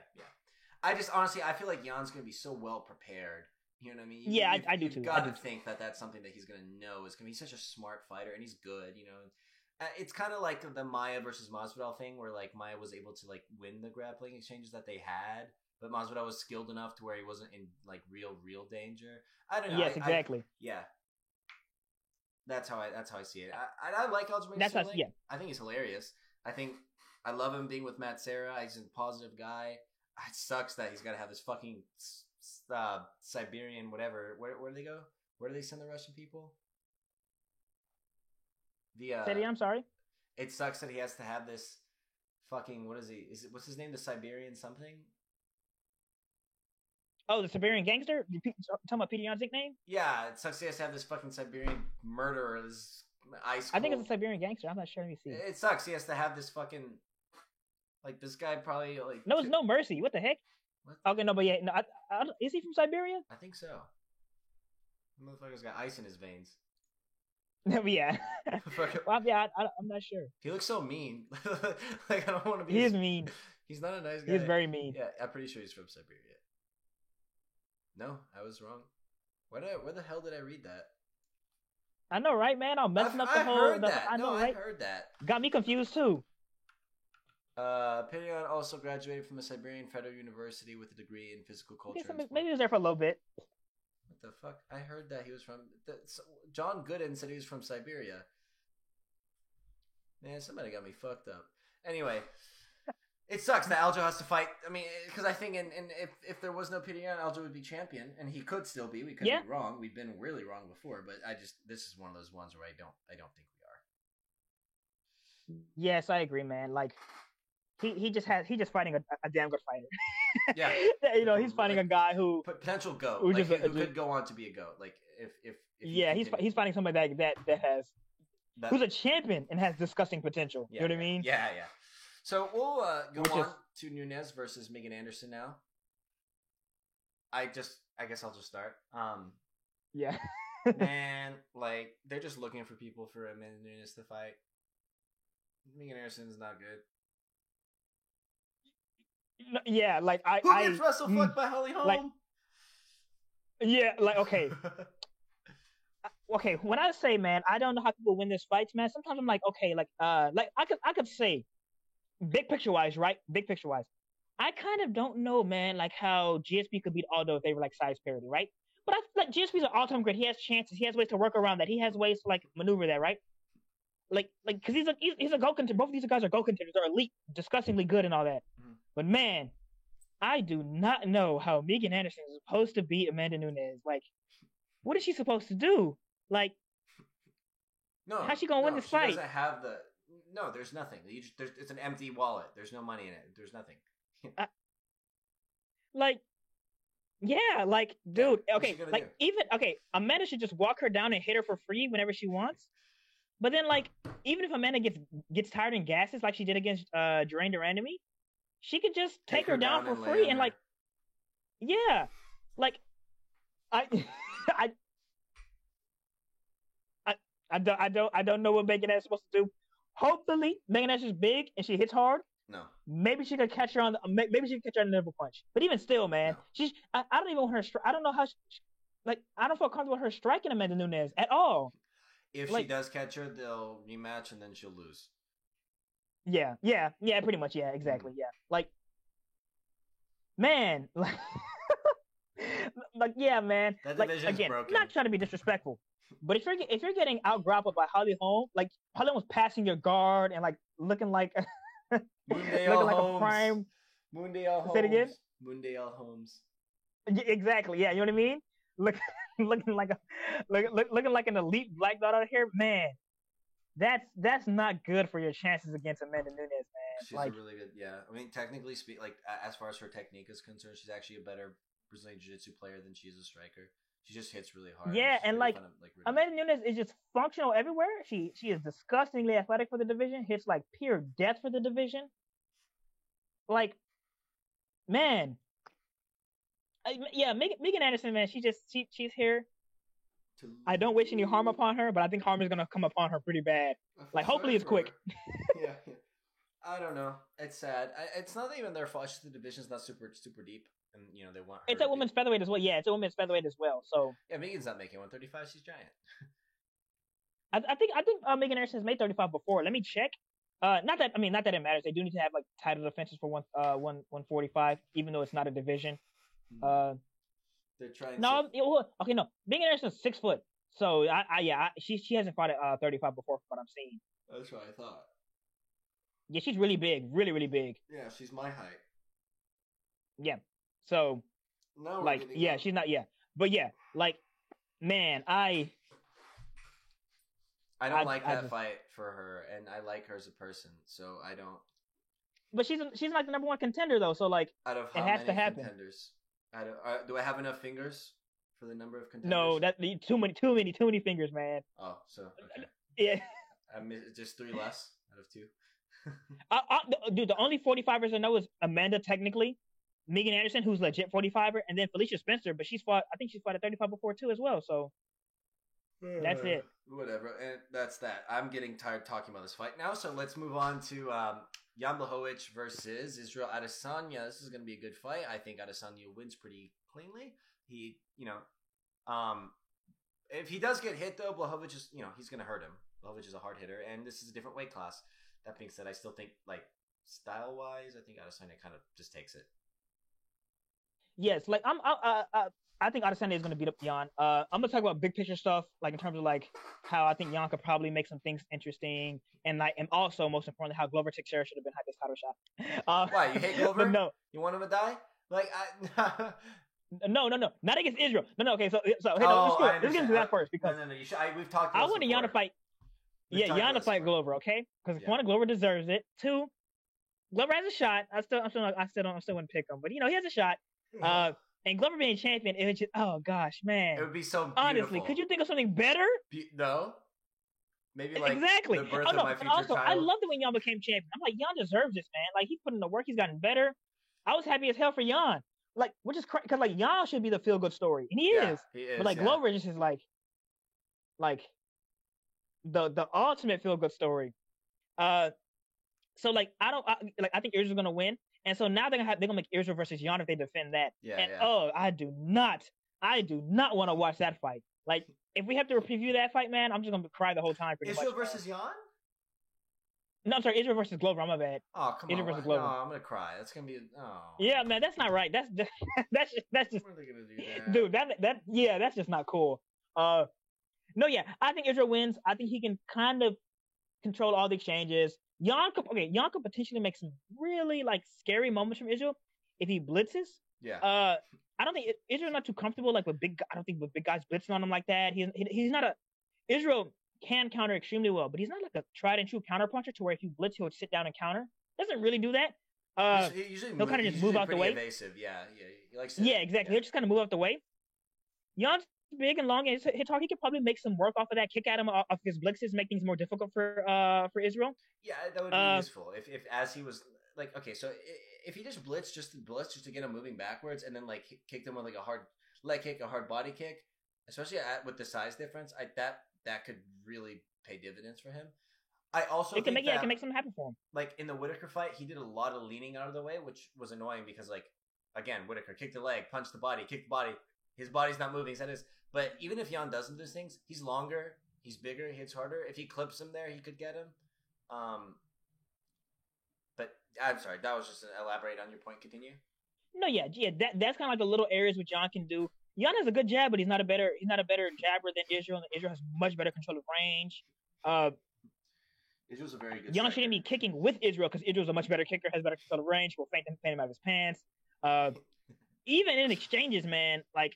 I just honestly, I feel like Jan's going to be so well prepared. You know what I mean? I do too. You've got to think that that's something that he's going to know. Is going to be such a smart fighter, and he's good. It's kind of like the Maia versus Masvidal thing, where like Maia was able to like win the grappling exchanges that they had, but Masvidal was skilled enough to where he wasn't in like real danger. I don't know. Yes, exactly. That's how I see it. I like Aljamain Sterling. I think he's hilarious. I love him being with Matt Serra. He's a positive guy. It sucks that he's got to have this fucking Siberian whatever. Where do they go? Where do they send the Russian people? City, I'm sorry. It sucks that he has to have this fucking what's his name? The Siberian something? Oh, the Siberian gangster? You talking about Petr Yan's nickname? Yeah, it sucks he has to have this fucking Siberian murderer, this ice cold. I think it's a Siberian gangster. I'm not sure. Let me see. It sucks he has to have this fucking like this guy probably like no, it's no mercy. What the heck? What? Okay, no, but yeah, no. Is he from Siberia? I think so. The motherfucker's got ice in his veins. Yeah. Well, yeah, I'm not sure. He looks so mean. Like I don't want to be. He is mean. He's not a nice guy. He's very mean. Yeah, I'm pretty sure he's from Siberia. No, I was wrong. Where the hell did I read that? I know, right, man? I'm messing up the whole. Heard that. I know, right? I heard that. Got me confused too. Petr Yan also graduated from the Siberian Federal University with a degree in physical culture. Maybe he was there for a little bit. What the fuck? I heard that he was from. John Gooden said he was from Siberia. Man, somebody got me fucked up. Anyway, It sucks that Aljo has to fight. I mean, because I think if there was no Peter Yan, Aljo would be champion, and he could still be. We could be wrong. We've been really wrong before, but this is one of those ones where I don't think we are. Yes, I agree, man. Like he's just fighting a damn good fighter. Yeah, he's fighting a guy who potential goat, who could go on to be a goat. Like if he's fighting somebody that has who's a champion and has disgusting potential. Yeah, you know what I mean? Yeah. So we'll go on to Nunes versus Megan Anderson now. I guess I'll just start. Yeah. Man, like they're just looking for people for Amanda Nunes to fight. Megan Anderson's not good. Yeah, like who gets WrestleFucked by Holly Holm? Like, yeah, like okay. Okay, when I say, man, I don't know how people win this fights, man. Sometimes I'm like, okay, like I could say, big picture wise, right? Big picture wise, I kind of don't know, man, like how GSP could beat Aldo if they were like size parity, right? But I like GSP's an all-time great. He has chances. He has ways to work around that. He has ways to like maneuver that, right? Like, because he's a go contender. Both of these guys are go contenders. They're elite, disgustingly good, and all that. Mm-hmm. But man, I do not know how Megan Anderson is supposed to beat Amanda Nunes. Like, what is she supposed to do? Like, how's she gonna win this fight? She doesn't have the. No, there's nothing. It's an empty wallet. There's no money in it. There's nothing. Like, yeah, like, dude. Okay, like Amanda should just walk her down and hit her for free whenever she wants. But then, like, even if Amanda gets tired and gasses like she did against Duran Durandamy, she could just take her down for free and like, yeah, like, I don't know what Megan Anderson is supposed to do. Hopefully, Megan Anderson is big and she hits hard. No. Maybe she could catch her on the nipple punch. But even still, man, no. I don't even want her. I don't know how. I don't feel comfortable with her striking Amanda Nunes at all. If she does catch her, they'll rematch and then she'll lose. Yeah, pretty much, yeah, exactly, yeah. Like, man, like, yeah, man. That like, division's again, broken. Not trying to be disrespectful, but if you're getting out-grappled by Holly Holm, like Holly was passing your guard and like looking like Moondale like Holmes. A prime. Moondale Holmes. Say it again. Moondale Holmes. Exactly, yeah. You know what I mean? Looking like an elite black belt out here, man. That's not good for your chances against Amanda Nunes, man. She's a really good, yeah. I mean, technically speak, like as far as her technique is concerned, she's actually a better Brazilian Jiu-Jitsu player than she's a striker. She just hits really hard. Yeah, and like Amanda Nunes is just functional everywhere. She is disgustingly athletic for the division. Hits like pure death for the division. Like, man. Yeah, Megan Anderson, man. She's here. I don't wish any harm upon her, but I think harm is gonna come upon her pretty bad. Like, hopefully it's quick. Yeah. I don't know. It's sad. It's not even their fault. It's just the division's not super deep, and they want. It's a women's featherweight as well. Yeah, it's a women's featherweight as well. So yeah, Megan's not making 135. She's giant. I think Megan Anderson has made 35 before. Let me check. Not that it matters. They do need to have like title defenses for 145, even though it's not a division. They're trying. No. Megan Anderson's 6 foot, so she hasn't fought at 35 before, from what I'm seeing. That's what I thought. Yeah, she's really big, really, really big. Yeah, she's my height. Yeah, so no, like, yeah, she's not. Yeah, but yeah, like, man, I don't like that fight for her, and I like her as a person, so I don't. But she's like the number 1 contender though, so like, out of how it has many to happen. Contenders? Do I have enough fingers for the number of contenders? No, too many fingers, man. Oh, so okay. Yeah. Just 3 less out of 2. Dude, the only 45ers I know is Amanda, technically, Megan Anderson, who's legit 45er, and then Felicia Spencer, but I think she's fought at 35 before too as well. So that's it. Whatever, and that's that. I'm getting tired talking about this fight now, so let's move on to Jan Blachowicz versus Israel Adesanya. This is going to be a good fight. I think Adesanya wins pretty cleanly. He, if he does get hit though, Blachowicz is, he's going to hurt him. Blachowicz is a hard hitter, and this is a different weight class. That being said, I still think, like, style-wise, I think Adesanya kind of just takes it. Yes, like I think Adesanya is going to beat up Jan. I'm gonna talk about big picture stuff, like in terms of like how I think Jan could probably make some things interesting, and also most importantly, how Glover Teixeira should have been had this title shot. Why, you hate Glover? But no, you want him to die? Like no, not against Israel. No. Okay, so let's get into that first because no. We've talked. I want Jan to fight. Jan to fight Glover, okay? Because one, Glover deserves it. Two, Glover has a shot. I still wouldn't pick him, but he has a shot. And Glover being champion, it would just, oh gosh, man. It would be so beautiful. Honestly, could you think of something better? No. Maybe like exactly. The birth of my future child. I loved it when Jan became champion. I'm like, Jan deserves this, man. Like, he's put in the work. He's gotten better. I was happy as hell for Jan. Like, which is crazy, because like Jan should be the feel good story, and he is. But like Glover just is like the ultimate feel good story. So like I think Israel's gonna win. And so now they're gonna make Israel versus Jan if they defend that. I do not want to watch that fight. Like, if we have to preview that fight, man, I'm just gonna cry the whole time. Israel versus Jan? No, I'm sorry, Israel versus Glover. I'm bad. Oh, come Israel on. versus Glover. No, I'm gonna cry. That's gonna be Yeah, man, that's not right. That's just What are they gonna do that? Dude, that's just not cool. I think Israel wins. I think he can kind of control all the exchanges. Jan could potentially make some really like scary moments from Israel if he blitzes. Yeah. I don't think Israel's not too comfortable like with big. I don't think with big guys blitzing on him like that. He's not a Israel can counter extremely well, but he's not like a tried and true counter puncher to where if you blitz he'll sit down and counter. Doesn't really do that. He'll kind of just move out the way. Evasive. Yeah. He likes. Yeah, exactly. He'll just kind of move out the way. Jan's big and long, and his hard. He could probably make some work off of that, kick at him off his blitzes, make things more difficult for Israel. Yeah, that would be useful. If as he was like, okay, so if he just blitzed just to get him moving backwards, and then like kicked him with like a hard leg kick, a hard body kick, especially with the size difference, that could really pay dividends for him. I also it can make something happen for him. Like in the Whitaker fight, he did a lot of leaning out of the way, which was annoying because like again, Whitaker kicked the leg, punched the body, kicked the body. His body's not moving. But even if Jan doesn't do those things, he's longer, he's bigger, he hits harder. If he clips him there, he could get him. But I'm sorry, that was just to elaborate on your point. Continue. No, that's kind of like the little areas which Jan can do. Jan has a good jab, but he's not a better jabber than Israel, and Israel has much better control of range. Israel's a very good. Jan shouldn't be kicking with Israel because Israel's a much better kicker, has better control of range, will feint him out of his pants. Even in exchanges, man, like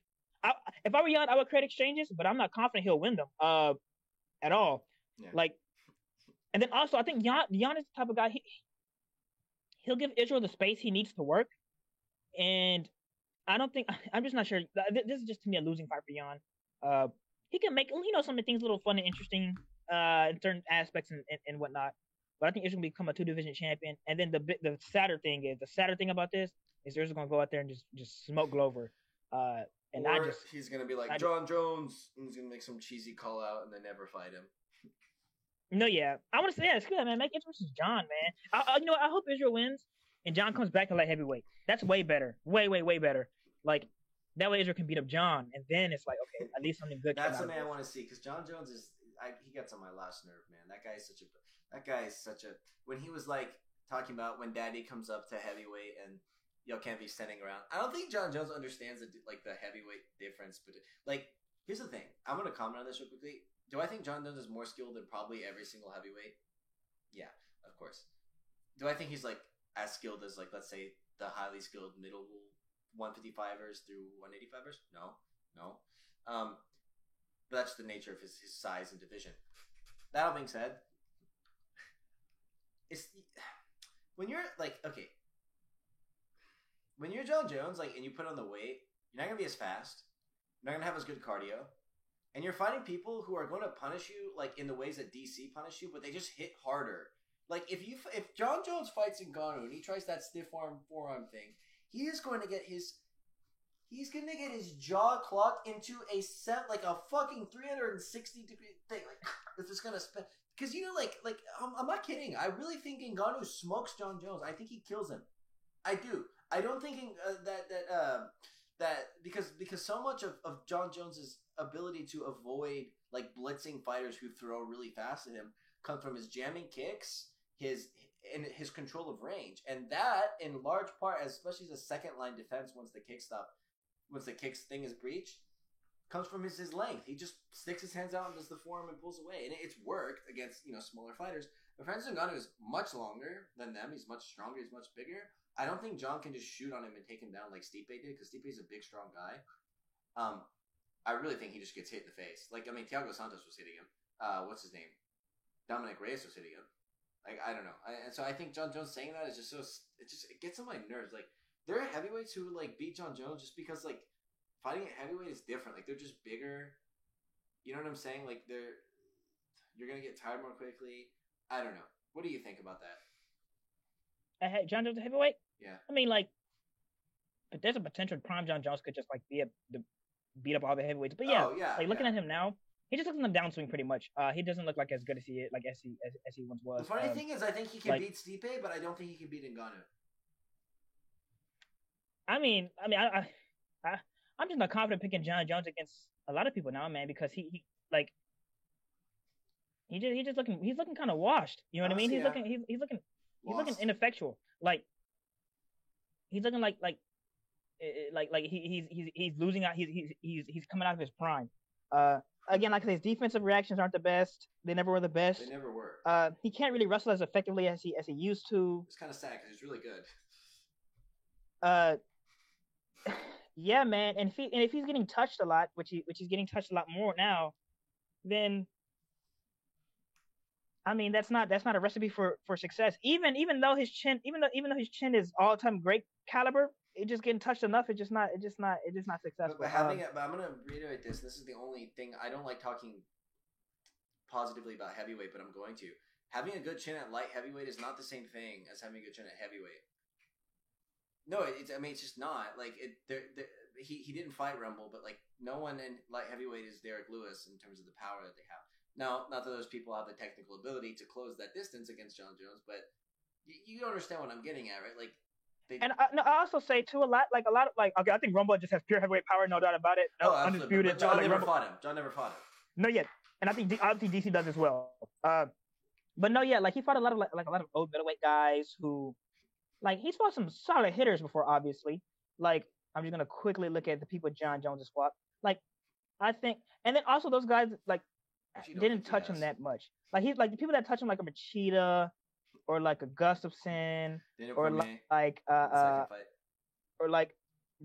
if I were Jan, I would create exchanges, but I'm not confident he'll win them at all. Yeah. Like, and then also I think Jan is the type of guy he'll give Israel the space he needs to work, and I'm just not sure. This is just to me a losing fight for Jan. He can make some of the things a little fun and interesting in certain aspects and whatnot. But I think Israel will become a 2-division champion. And then the sadder thing about this is Israel's gonna go out there and just smoke Glover. He's gonna be like John Jones, and he's gonna make some cheesy call out and then never fight him. No, yeah, I want to say screw that, man. Make it versus John, man. I hope Israel wins and John comes back to light heavyweight. That's way better, way better. Like that way Israel can beat up John, and then it's like okay, at least something good. That's something I want to see because John Jones he gets on my last nerve, man. That guy is such a when he was like talking about when Daddy comes up to heavyweight and can't be standing around. I don't think John Jones understands the heavyweight difference, but like here's the thing. I'm gonna comment on this real quickly. Do I think John Jones is more skilled than probably every single heavyweight? Yeah, of course. Do I think he's like as skilled as like let's say the highly skilled middle 155ers through 185ers? No. But that's the nature of his size and division. That all being said, when you're like okay. When you're John Jones, like, and you put on the weight, you're not gonna be as fast. You're not gonna have as good cardio, and you're fighting people who are going to punish you, like in the ways that DC punish you, but they just hit harder. Like if John Jones fights Ngannou and he tries that stiff arm forearm thing, he's gonna get his jaw clocked into a fucking 360-degree thing. Like it's just gonna spin. Because I'm not kidding. I really think Ngannou smokes John Jones. I think he kills him. I do. I don't think that because so much of John Jones's ability to avoid like blitzing fighters who throw really fast at him comes from his jamming kicks, his control of range, and that in large part, especially as a second line defense once the kick stop, once the kicks thing is breached, comes from his length. He just sticks his hands out and does the forearm and pulls away, and it's worked against smaller fighters. But Francis Ngannou is much longer than them. He's much stronger. He's much bigger. I don't think John can just shoot on him and take him down like Stipe did, because Stipe's a big, strong guy. I really think he just gets hit in the face. Like, I mean, Thiago Santos was hitting him. What's his name? Dominic Reyes was hitting him. Like, I don't know. And so I think John Jones saying that is just it gets on my nerves. Like, there are heavyweights who like beat John Jones just because like fighting at heavyweight is different. Like, they're just bigger. You know what I'm saying? Like, you're gonna get tired more quickly. I don't know. What do you think about that? John Jones a heavyweight? Yeah. I mean, like, but there's a potential prime John Jones could just like beat up all the heavyweights. But yeah, like looking at him now, he just looks in the downswing pretty much. He doesn't look like as good as he once was. The funny thing is, I think he can beat Stipe, but I don't think he can beat Ngannou. I'm just not confident picking John Jones against a lot of people now, man, because he's looking kind of washed. You know what I mean? He's looking ineffectual. Like, he's looking like he's losing out. He's coming out of his prime. Again, like his defensive reactions aren't the best. They never were the best. They never were. He can't really wrestle as effectively as he used to. It's kind of sad because he's really good. Yeah, man. And if he's getting touched a lot, which he's getting touched a lot more now, then I mean that's not a recipe for success. Even though his chin is all time great caliber, it just getting touched enough. It's just not successful. But I'm gonna reiterate this. This is the only thing I don't like talking positively about heavyweight, but I'm going to. Having a good chin at light heavyweight is not the same thing as having a good chin at heavyweight. No, it's just not. Like, he didn't fight Rumble, but like no one in light heavyweight is Derek Lewis in terms of the power that they have. Now, not that those people have the technical ability to close that distance against John Jones, but you understand what I'm getting at, right? Like, I also say too okay, I think Rumble just has pure heavyweight power, no doubt about it. No, undisputed. But John never fought him. John never fought him. No, yet, and I think obviously DC does as well. But no, yeah, like he fought a lot of old middleweight guys who, like, he's fought some solid hitters before. Obviously, like, I'm just gonna quickly look at the people John Jones has fought. Like, I think, and then also those guys like didn't touch him that much. Like, he's like the people that touch him, like a Machida or like a Gustafsson or or like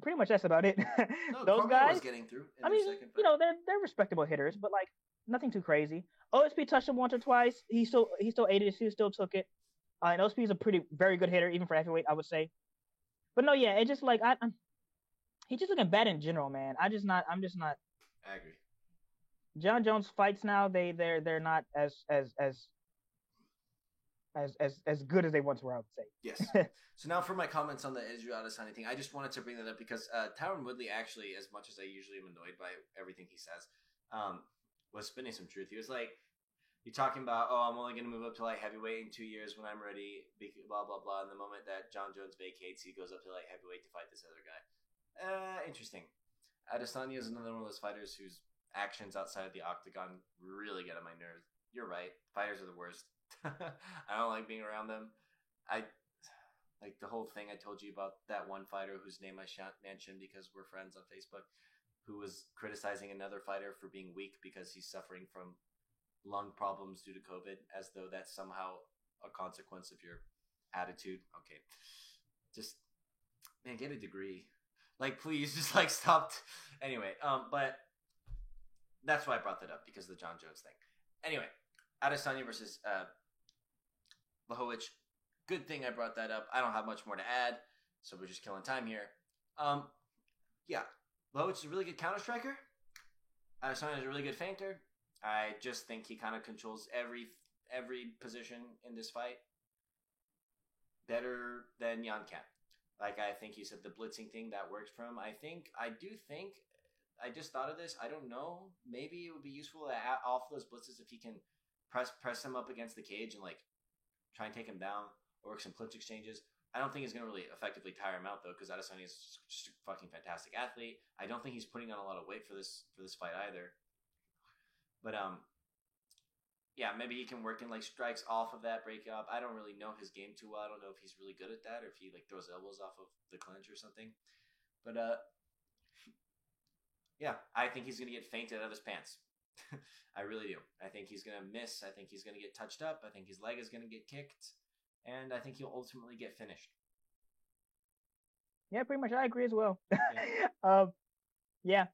pretty much that's about it. No, those Cormier guys was getting through. I mean, they're respectable hitters, but like nothing too crazy. OSP touched him once or twice. He still ate it. He still took it. And OSP is a very good hitter, even for heavyweight, I would say. But no, yeah, it's just like he's just looking bad in general, man. I'm just not. I agree. John Jones fights now. They're not as good as they once were, I would say. Yes. So now for my comments on the Israel Adesanya thing, I just wanted to bring that up because Tyron Woodley actually, as much as I usually am annoyed by everything he says, was spinning some truth. He was like, you're talking about, I'm only going to move up to light heavyweight in 2 years when I'm ready, blah, blah, blah. And the moment that John Jones vacates, he goes up to light heavyweight to fight this other guy. Interesting. Adesanya is another one of those fighters whose actions outside of the octagon really get on my nerves. You're right. Fighters are the worst. I don't like being around them. I like the whole thing I told you about that one fighter whose name I shan't mention because we're friends on Facebook, who was criticizing another fighter for being weak because he's suffering from lung problems due to COVID, as though that's somehow a consequence of your attitude. Okay. Just, man, get a degree. Like, please, just like stop. Anyway, but that's why I brought that up, because of the John Jones thing. Anyway, Adesanya versus Blachowicz. Good thing I brought that up. I don't have much more to add, so we're just killing time here. Yeah, Blachowicz is a really good counter striker. Adesanya is a really good feinter. I just think he kind of controls every position in this fight better than Jan Kemp. Like, I think you said the blitzing thing that works for him. I just thought of this. I don't know. Maybe it would be useful to off those blitzes if he can press him up against the cage and like try and take him down or work some clinch exchanges. I don't think he's going to really effectively tire him out though, because Adesanya is just a fucking fantastic athlete. I don't think he's putting on a lot of weight for this fight either. But yeah, maybe he can work in like strikes off of that break up. I don't really know his game too well. I don't know if he's really good at that or if he like throws elbows off of the clinch or something. But Yeah, I think he's going to get fainted out of his pants. I really do. I think he's going to miss. I think he's going to get touched up. I think his leg is going to get kicked. And I think he'll ultimately get finished. Yeah, pretty much. I agree as well. Yeah. Yeah.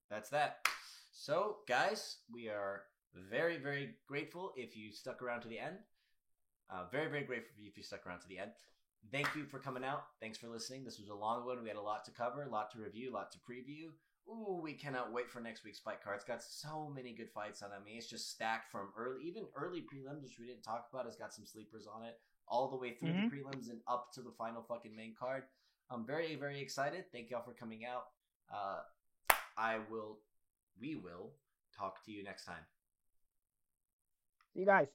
That's that. So, guys, we are very, very grateful if you stuck around to the end. Very, very grateful if you stuck around to the end. Thank you for coming out. Thanks for listening. This was a long one. We had a lot to cover, a lot to review, a lot to preview. Ooh, we cannot wait for next week's fight card. It's got so many good fights on it. I mean, it's just stacked from even early prelims, which we didn't talk about. It's got some sleepers on it, all the way through the prelims and up to the final fucking main card. I'm very, very excited. Thank y'all for coming out. We will talk to you next time. See you guys.